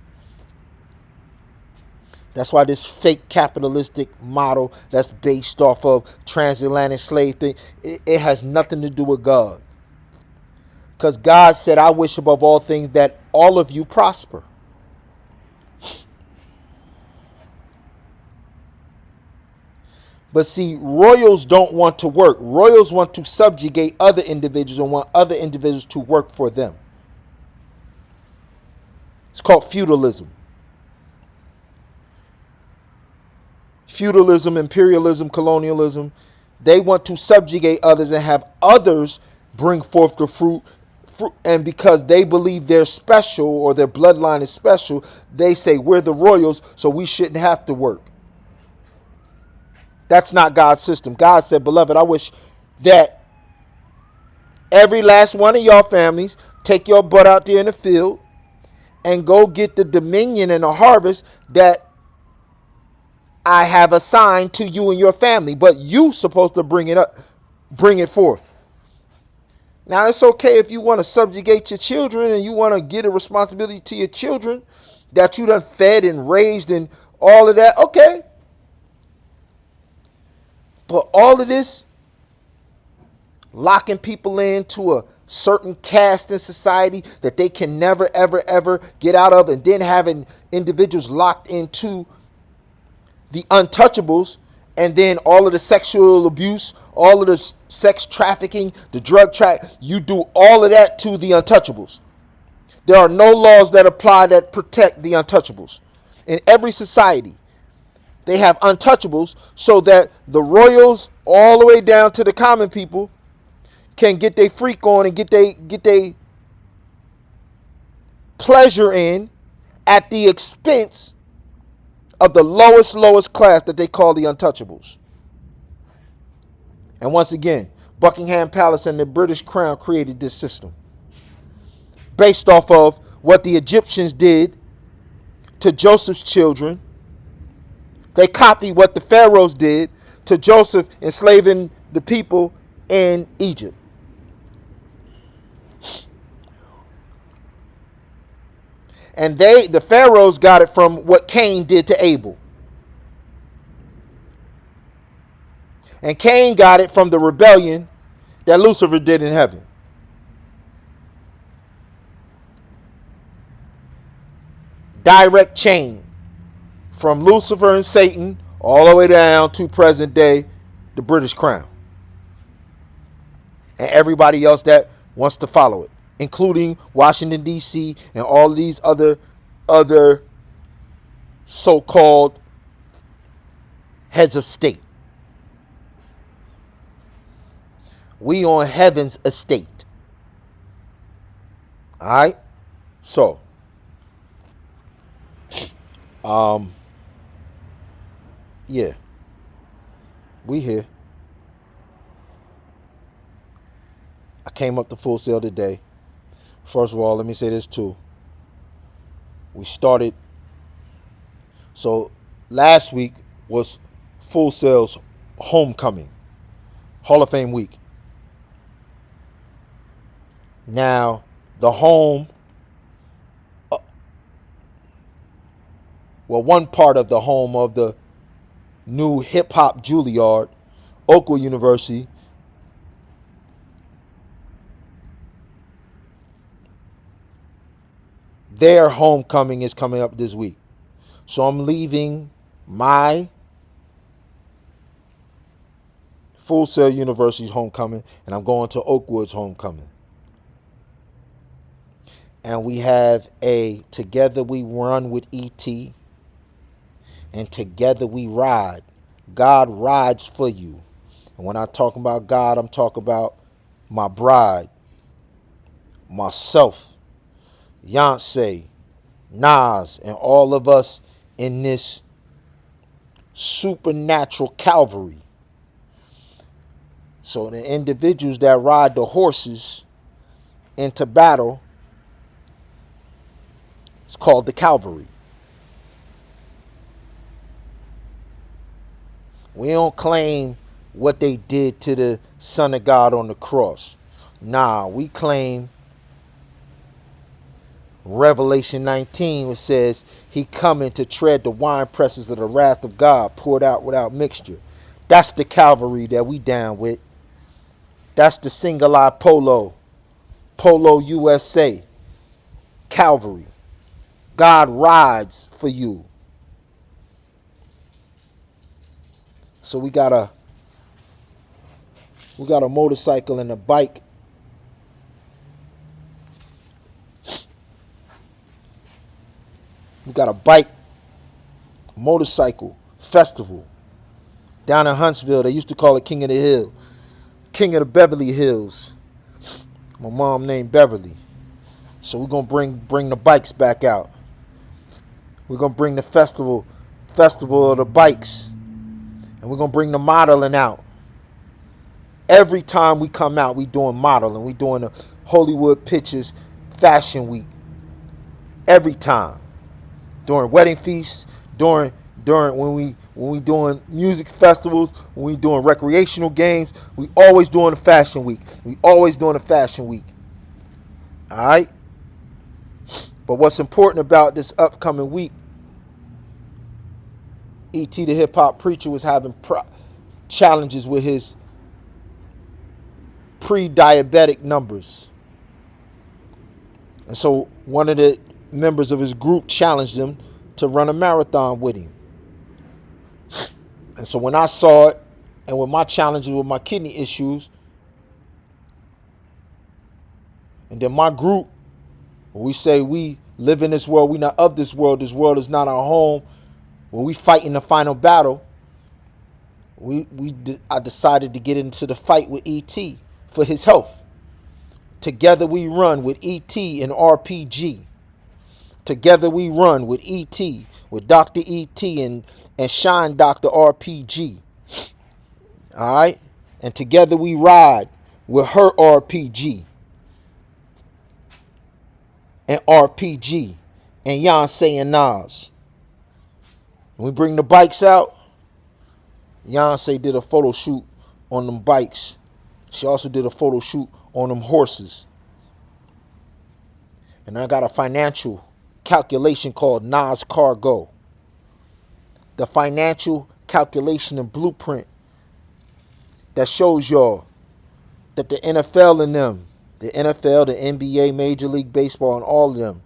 That's why this fake capitalistic model that's based off of transatlantic slave thing, it has nothing to do with God. Because God said, I wish above all things that all of you prosper. But see, royals don't want to work. Royals want to subjugate other individuals and want other individuals to work for them. It's called feudalism. Feudalism, imperialism, colonialism. They want to subjugate others and have others bring forth the fruit. And because they believe they're special or their bloodline is special, they say we're the royals, so we shouldn't have to work. That's not God's system. God said, beloved, I wish that every last one of y'all families take your butt out there in the field and go get the dominion and the harvest that I have assigned to you and your family. But you supposed to bring it up, bring it forth. Now, it's okay if you want to subjugate your children and you want to get a responsibility to your children that you done fed and raised and all of that. Okay. But all of this, locking people into a certain caste in society that they can never, ever, ever get out of, and then having individuals locked into the untouchables, and then all of the sexual abuse, all of the sex trafficking, the drug you do all of that to the untouchables. There are no laws that apply that protect the untouchables. In every society, they have untouchables so that the royals all the way down to the common people can get their freak on and get they pleasure in at the expense of the lowest class that they call the untouchables. And once again, Buckingham Palace and the British Crown created this system based off of what the Egyptians did to Joseph's children. They copied what the pharaohs did to Joseph enslaving the people in Egypt. And the pharaohs got it from what Cain did to Abel. And Cain got it from the rebellion that Lucifer did in heaven. Direct chain from Lucifer and Satan all the way down to present day, the British Crown. And everybody else that wants to follow it, including Washington, D.C. and all of these other so-called heads of state. We on heaven's estate. All right? So, Yeah, we here. I came up to Full Sail today. First of all, let me say this too. We started. So last week was Full Sail's homecoming, Hall of Fame week. Now, the home, well, one part of the home of the new hip hop Juilliard, Oakwood University, their homecoming is coming up this week. So I'm leaving my Full Sail University's homecoming and I'm going to Oakwood's homecoming. And we have a Together We Run with E.T. and Together We Ride. God rides for you. And when I talk about God, I'm talking about my bride, myself, Beyonce, Nas, and all of us in this supernatural Calvary. So the individuals that ride the horses into battle, it's called the Calvary. We don't claim what they did to the Son of God on the cross. Nah, we claim Revelation 19, which says he coming to tread the wine presses of the wrath of God poured out without mixture. That's the Calvary that we down with. That's the single-eye Polo USA, Calvary. God rides for you. So we got a motorcycle and a bike. We got a bike motorcycle festival down in Huntsville. They used to call it King of the Hill, King of the Beverly Hills. My mom named Beverly. So we're gonna bring the bikes back out. We're gonna bring the festival of the bikes, and we're gonna bring the modeling out. Every time we come out, we doing modeling. We doing the Hollywood Pictures Fashion Week. Every time, during wedding feasts, during when we doing music festivals, when we doing recreational games, we always doing the Fashion Week. We always doing the Fashion Week. All right. But what's important about this upcoming week, E.T. the hip hop preacher was having challenges with his pre-diabetic numbers. And so one of the members of his group challenged him to run a marathon with him. And so when I saw it, and with my challenges with my kidney issues, and then my group, we say we live in this world, we not of this world is not our home, when we fight in the final battle, I decided to get into the fight with E.T. for his health. Together we run with E.T. and RPG. Together we run with E.T., with Dr. E.T. and Shine Dr. RPG. All right? And together we ride with her RPG. And RPG. And Beyonce and Nas. When we bring the bikes out, Beyonce did a photo shoot on them bikes. She also did a photo shoot on them horses. And I got a financial calculation called Nas Cargo. The financial calculation and blueprint that shows y'all that the NFL and them, the NFL, the NBA, Major League Baseball, and all of them,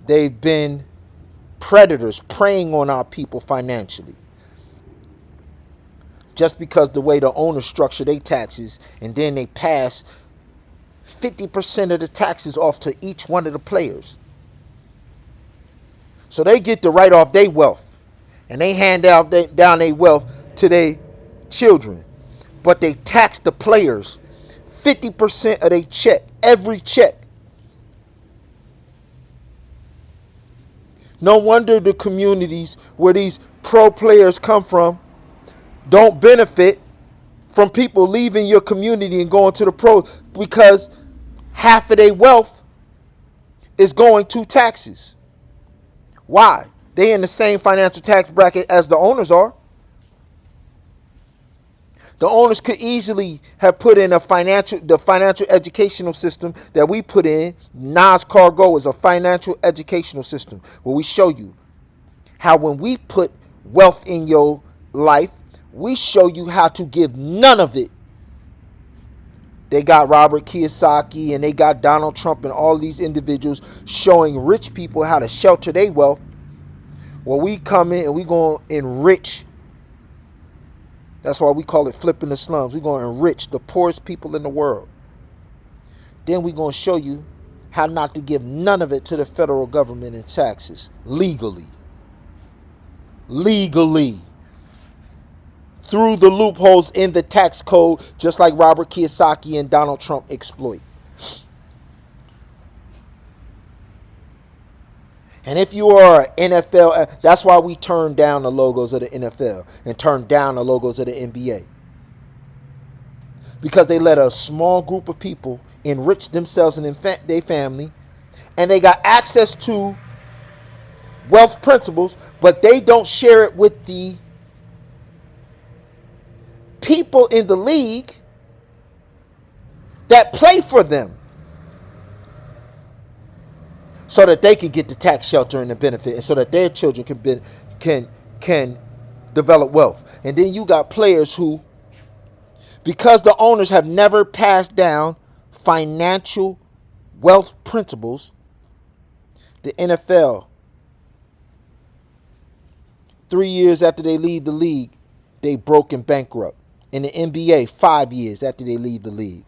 they've been predators preying on our people financially. Just because the way the owners structure their taxes, and then they pass 50% of the taxes off to each one of the players. So they get to write off their wealth, and they hand down their wealth to their children. But they tax the players 50% of their check, every check. No wonder the communities where these pro players come from don't benefit from people leaving your community and going to the pros, because half of their wealth is going to taxes. Why? They in the same financial tax bracket as the owners are. The owners could easily have put in the financial educational system that we put in. NASCAR Go is a financial educational system where we show you how, when we put wealth in your life, we show you how to give none of it. They got Robert Kiyosaki and they got Donald Trump and all these individuals showing rich people how to shelter their wealth. Well, we come in and we going to enrich. That's why we call it flipping the slums. We're going to enrich the poorest people in the world. Then we're going to show you how not to give none of it to the federal government in taxes legally. Legally. Through the loopholes in the tax code, just like Robert Kiyosaki and Donald Trump exploit. And if you are an NFL, that's why we turn down the logos of the NFL and turn down the logos of the NBA. Because they let a small group of people enrich themselves and their family, and they got access to wealth principles, but they don't share it with the people in the league that play for them, so that they can get the tax shelter and the benefit, and so that their children can develop wealth. And then you got players who, because the owners have never passed down financial wealth principles, the NFL, 3 years after they leave the league, they broke and bankrupt. In the NBA, 5 years after they leave the league.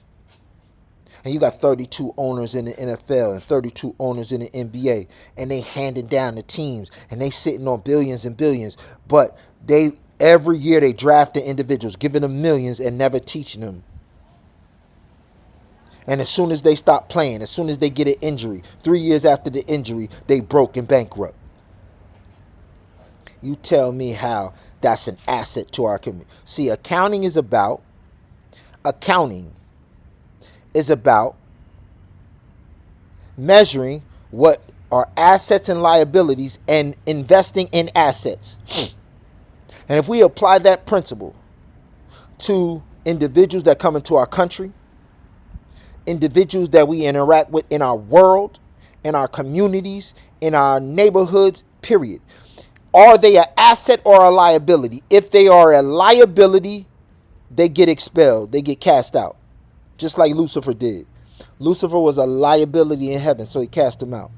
And you got 32 owners in the NFL and 32 owners in the NBA, and they handing down the teams, and they sitting on billions and billions. But they every year they draft the individuals, giving them millions and never teaching them. And as soon as they stop playing, as soon as they get an injury, 3 years after the injury, they broke and bankrupt. You tell me how that's an asset to our community. See, accounting is about measuring what are assets and liabilities and investing in assets. And if we apply that principle to individuals that come into our country, individuals that we interact with in our world, in our communities, in our neighborhoods, period. Are they an asset or a liability? If they are a liability, they get expelled. They get cast out. Just like Lucifer did. Lucifer was a liability in heaven, so he cast him out.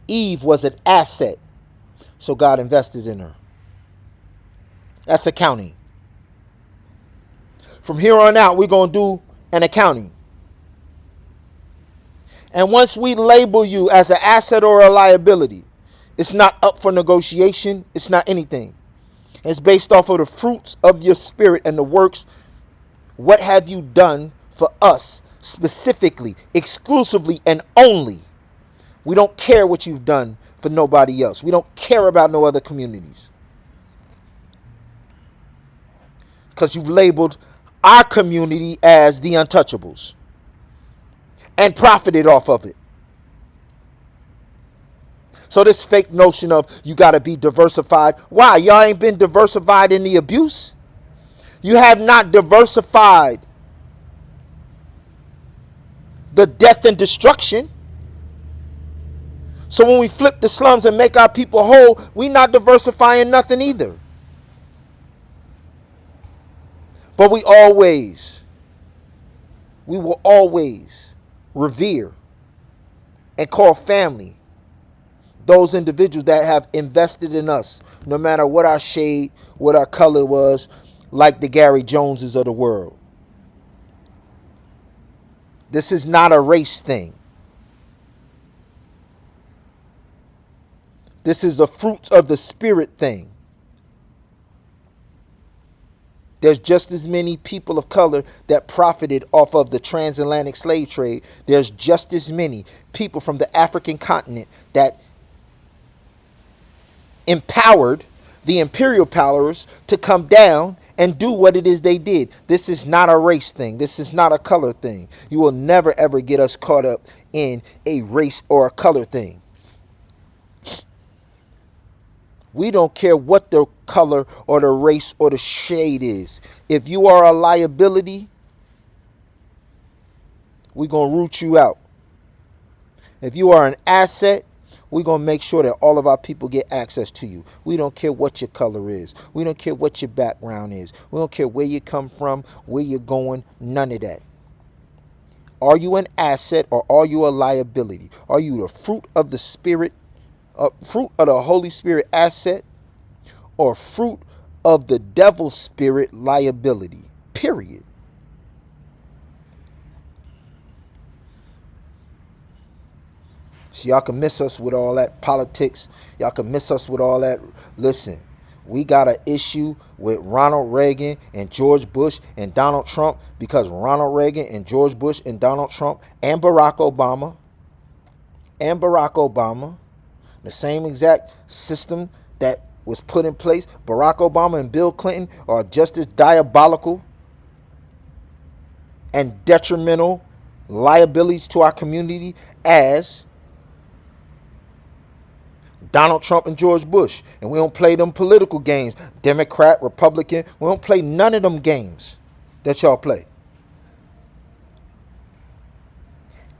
Eve was an asset, so God invested in her. That's accounting. From here on out, we're going to do an accounting. And once we label you as an asset or a liability, it's not up for negotiation. It's not anything. It's based off of the fruits of your spirit and the works. What have you done for us specifically, exclusively, and only? We don't care what you've done for nobody else. We don't care about no other communities. Because you've labeled our community as the untouchables and profited off of it. So this fake notion of you got to be diversified. Why? Y'all ain't been diversified in the abuse. You have not diversified the death and destruction. So when we flip the slums and make our people whole, we not diversifying nothing either. But we will always revere and call family those individuals that have invested in us, no matter what our shade, what our color was, like the Gary Joneses of the world. This is not a race thing. This is the fruits of the spirit thing. There's just as many people of color that profited off of the transatlantic slave trade. There's just as many people from the African continent that empowered the imperial powers to come down and do what it is they did. This is not a race thing. This is not a color thing. You will never ever get us caught up in a race or a color thing. We don't care what the color or the race or the shade is. If you are a liability, we're going to root you out. If you are an asset, we're going to make sure that all of our people get access to you. We don't care what your color is. We don't care what your background is. We don't care where you come from, where you're going, none of that. Are you an asset or are you a liability? Are you the fruit of the Spirit, fruit of the Holy Spirit asset, or fruit of the devil's spirit liability? Period. So y'all can miss us with all that politics. Y'all can miss us with all that. Listen, we got an issue with Ronald Reagan and George Bush and Donald Trump because Ronald Reagan and George Bush and Donald Trump and Barack Obama, the same exact system that was put in place, Barack Obama and Bill Clinton are just as diabolical and detrimental liabilities to our community as Donald Trump and George Bush. And we don't play them political games, Democrat, Republican. We don't play none of them games that y'all play.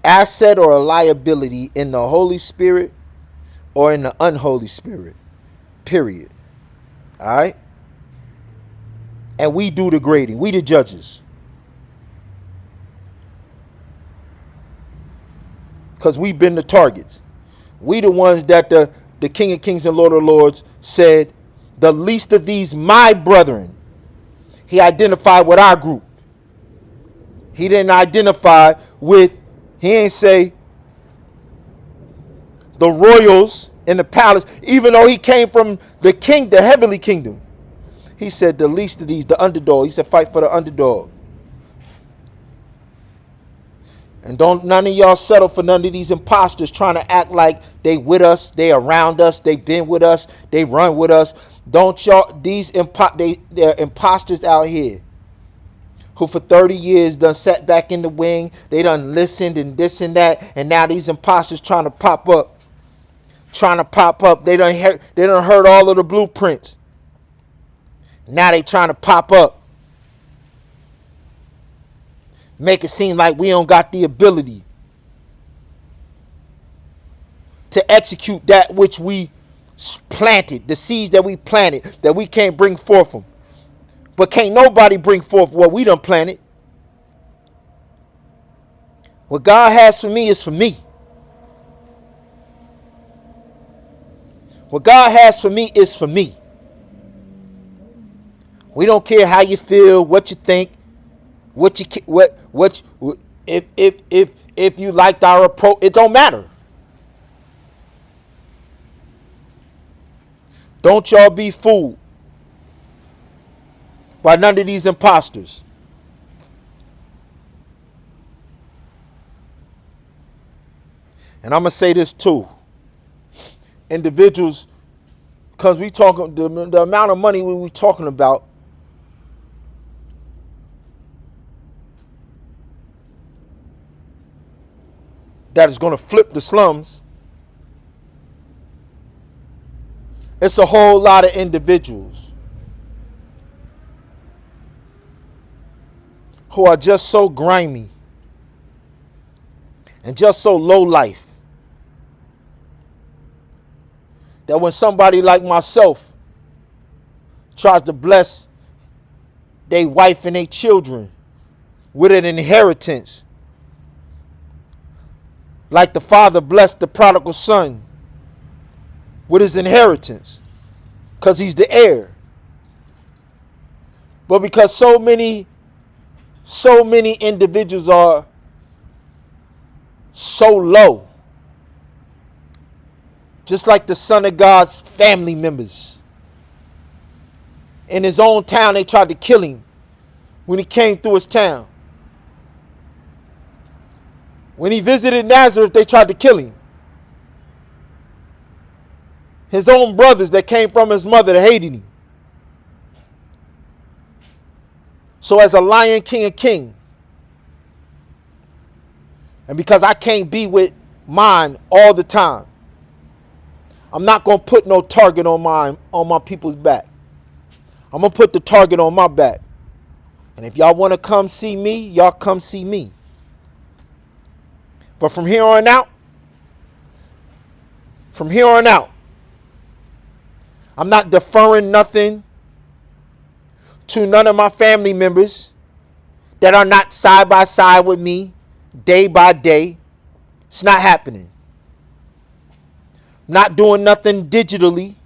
Asset or a liability in the Holy Spirit or in the unholy spirit. Period. All right? And we do the grading. We the judges. Because we've been the targets. We the ones that the King of Kings and Lord of Lords said, the least of these my brethren. He identified with our group. He didn't identify with, he ain't say the royals in the palace, even though he came from the heavenly kingdom. He said the least of these, the underdog. He said fight for the underdog. And don't none of y'all settle for none of these imposters trying to act like they with us, they around us, they been with us, they run with us. Don't y'all, they're imposters out here who for 30 years done sat back in the wing. They done listened and this and that. And now these imposters trying to pop up. They done heard all of the blueprints. Now they trying to pop up. Make it seem like we don't got the ability to execute that which we planted, the seeds that we planted, that we can't bring forth them. But can't nobody bring forth what we done planted. What God has for me is for me. What God has for me is for me. We don't care how you feel, what you think, if you liked our approach, it don't matter. Don't y'all be fooled by none of these imposters. And I'm gonna say this too. Individuals, because we talking the amount of money we talking about. That is going to flip the slums. It's a whole lot of individuals who are just so grimy and just so low life that when somebody like myself tries to bless their wife and their children with an inheritance, like the father blessed the prodigal son with his inheritance, because he's the heir. But because so many individuals are so low, just like the Son of God's family members. In his own town, they tried to kill him when he came through his town. When he visited Nazareth, they tried to kill him. His own brothers that came from his mother hated him. So as a lion, king, and king, and because I can't be with mine all the time, I'm not going to put no target on my people's back. I'm going to put the target on my back. And if y'all want to come see me, y'all come see me. But from here on out, I'm not deferring nothing to none of my family members that are not side by side with me day by day. It's not happening. Not doing nothing digitally.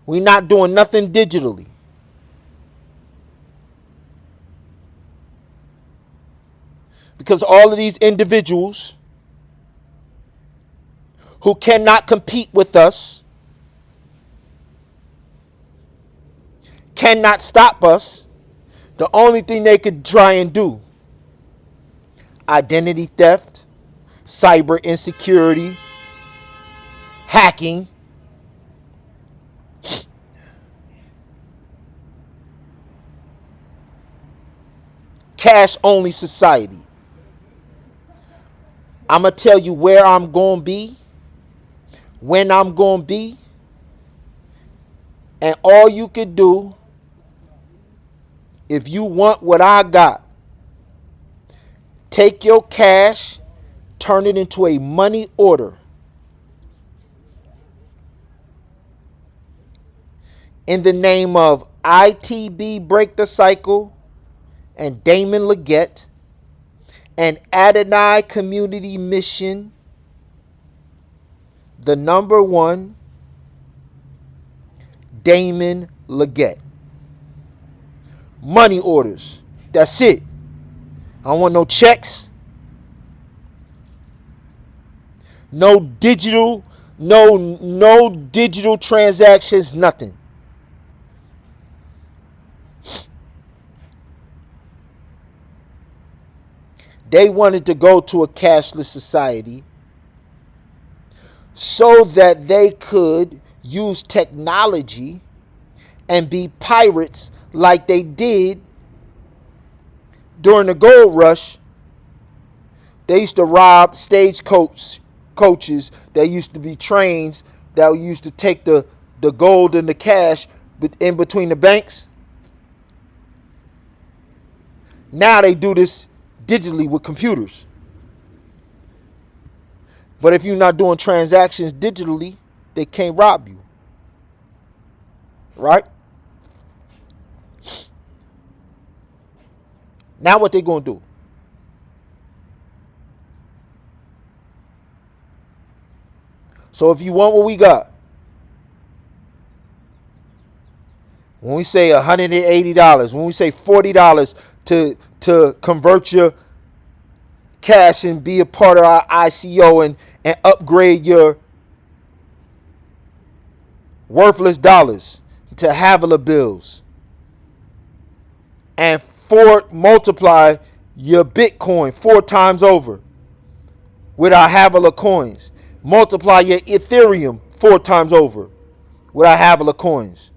We're not doing nothing digitally. Because all of these individuals who cannot compete with us, cannot stop us, the only thing they could try and do, identity theft, cyber insecurity, hacking, cash only society. I'm going to tell you where I'm going to be, when I'm going to be, and all you could do, if you want what I got, take your cash, turn it into a money order. In the name of ITB Break the Cycle and Damon Leggett and Adonai Community Mission, the number one, Damon Leggett. Money orders. That's it. I don't want no checks. No digital, no digital transactions, nothing. They wanted to go to a cashless society so that they could use technology and be pirates like they did during the gold rush. They used to rob coaches that used to be trains that used to take the gold and the cash in between the banks. Now they do this digitally with computers. But if you're not doing transactions digitally, they can't rob you. Right? Now what they going to do? So if you want what we got, when we say $180, when we say $40 to convert your cash and be a part of our ICO and upgrade your worthless dollars to Havilah bills, and multiply your Bitcoin 4 times over with our Havilah coins. Multiply your Ethereum 4 times over with our Havilah coins.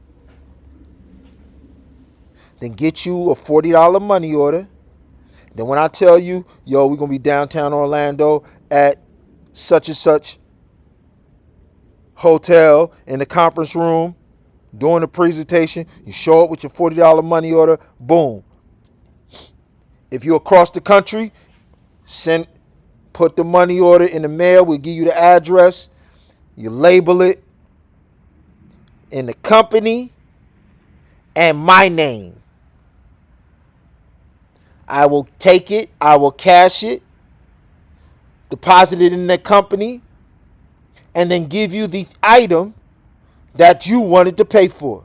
Then get you a $40 money order. Then when I tell you, yo, we're going to be downtown Orlando at such and such hotel in the conference room doing the presentation, you show up with your $40 money order, boom. If you're across the country, put the money order in the mail. We'll give you the address. You label it in the company and my name. I will take it. I will cash it, deposit it in the company, and then give you the item that you wanted to pay for.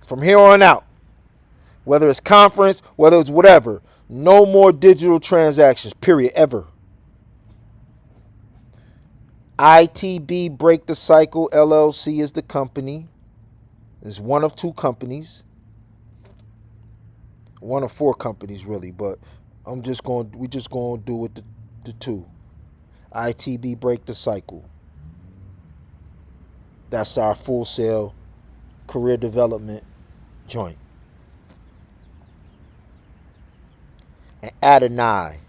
From here on out, whether it's conference, whether it's whatever, no more digital transactions, period, ever. ITB Break the Cycle LLC is the company. It's one of two companies. One of four companies really, but we just going to do with the two. ITB Break the Cycle. That's our Full Sail career development joint. And Adonai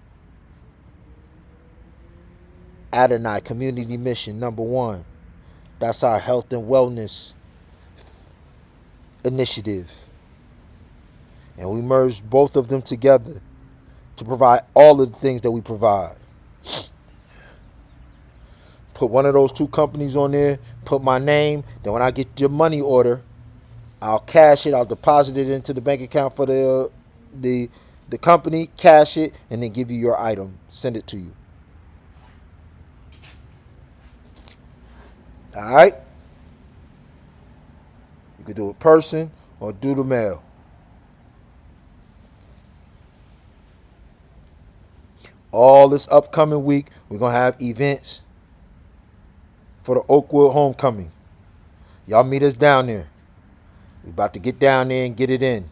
Community Mission #1. That's our health and wellness initiative. And we merged both of them together to provide all of the things that we provide. Put one of those two companies on there, put my name, then when I get your money order, I'll cash it, I'll deposit it into the bank account for the company, cash it, and then give you your item, send it to you. All right? You could do it person or do the mail. All this upcoming week, we're going to have events for the Oakwood Homecoming. Y'all meet us down there. We about to get down there and get it in.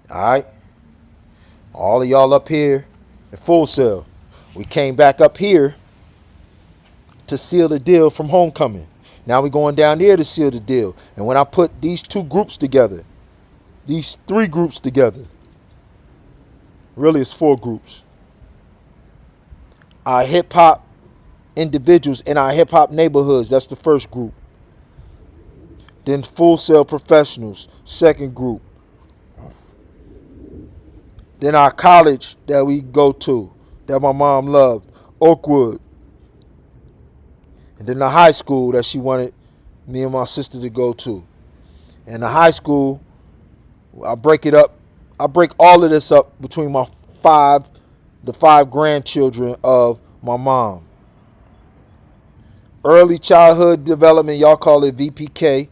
All right? All of y'all up here at Full Sail. We came back up here to seal the deal from Homecoming. Now we're going down there to seal the deal. And when I put these two groups together, these three groups together, really it's four groups. Our hip-hop individuals in our hip-hop neighborhoods, that's the first group. Then Full Sail professionals, second group. Then our college that we go to, that my mom loved, Oakwood. And then the high school that she wanted me and my sister to go to. And the high school, I break it up. I break all of this up between the five grandchildren of my mom. Early childhood development, y'all call it VPK.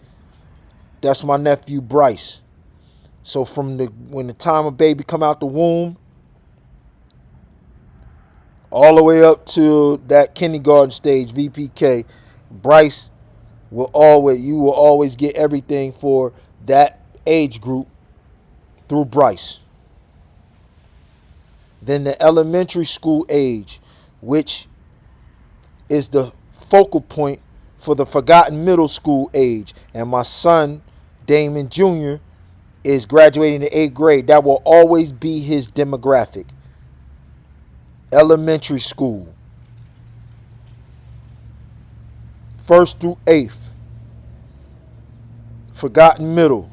That's my nephew Bryce. So from when the time a baby come out the womb, all the way up to that kindergarten stage, VPK, Bryce you will always get everything for that age group through Bryce. Then the elementary school age, which is the focal point for the forgotten middle school age. And my son, Damon Jr., is graduating the 8th grade. That will always be his demographic. Elementary school. 1st through 8th. Forgotten middle.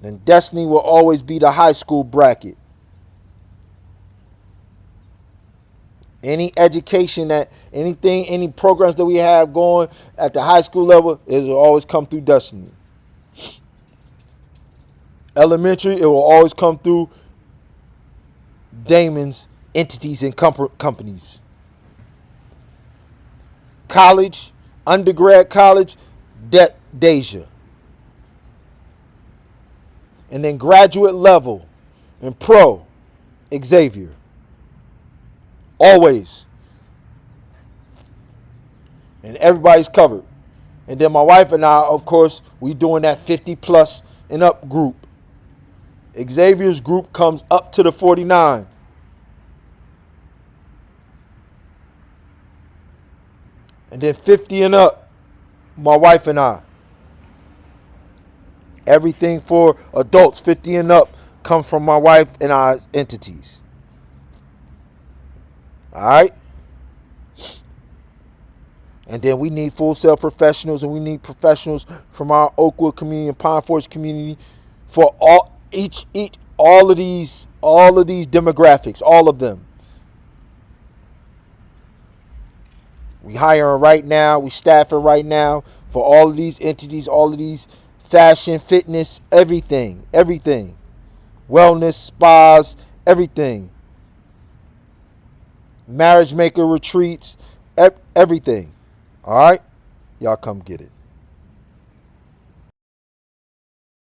Then Destiny will always be the high school bracket. Any education any programs that we have going at the high school level, it will always come through Destiny. Elementary, it will always come through Damon's entities and companies. College, undergrad college, Deja. And then graduate level and pro, Xavier. Always. And everybody's covered. And then my wife and I, of course, we doing that 50 plus and up group. Xavier's group comes up to the 49. And then 50 and up, my wife and I. Everything for adults 50 and up come from my wife and I's entities. All right? And then we need Full Sail professionals, and we need professionals from our Oakwood community and Pine Forest community for all of these demographics, all of them. We hiring right now, we staffing right now for all of these entities, all of these fashion, fitness, everything. Wellness, spas, everything. Marriage maker retreats, everything. All right? Y'all come get it.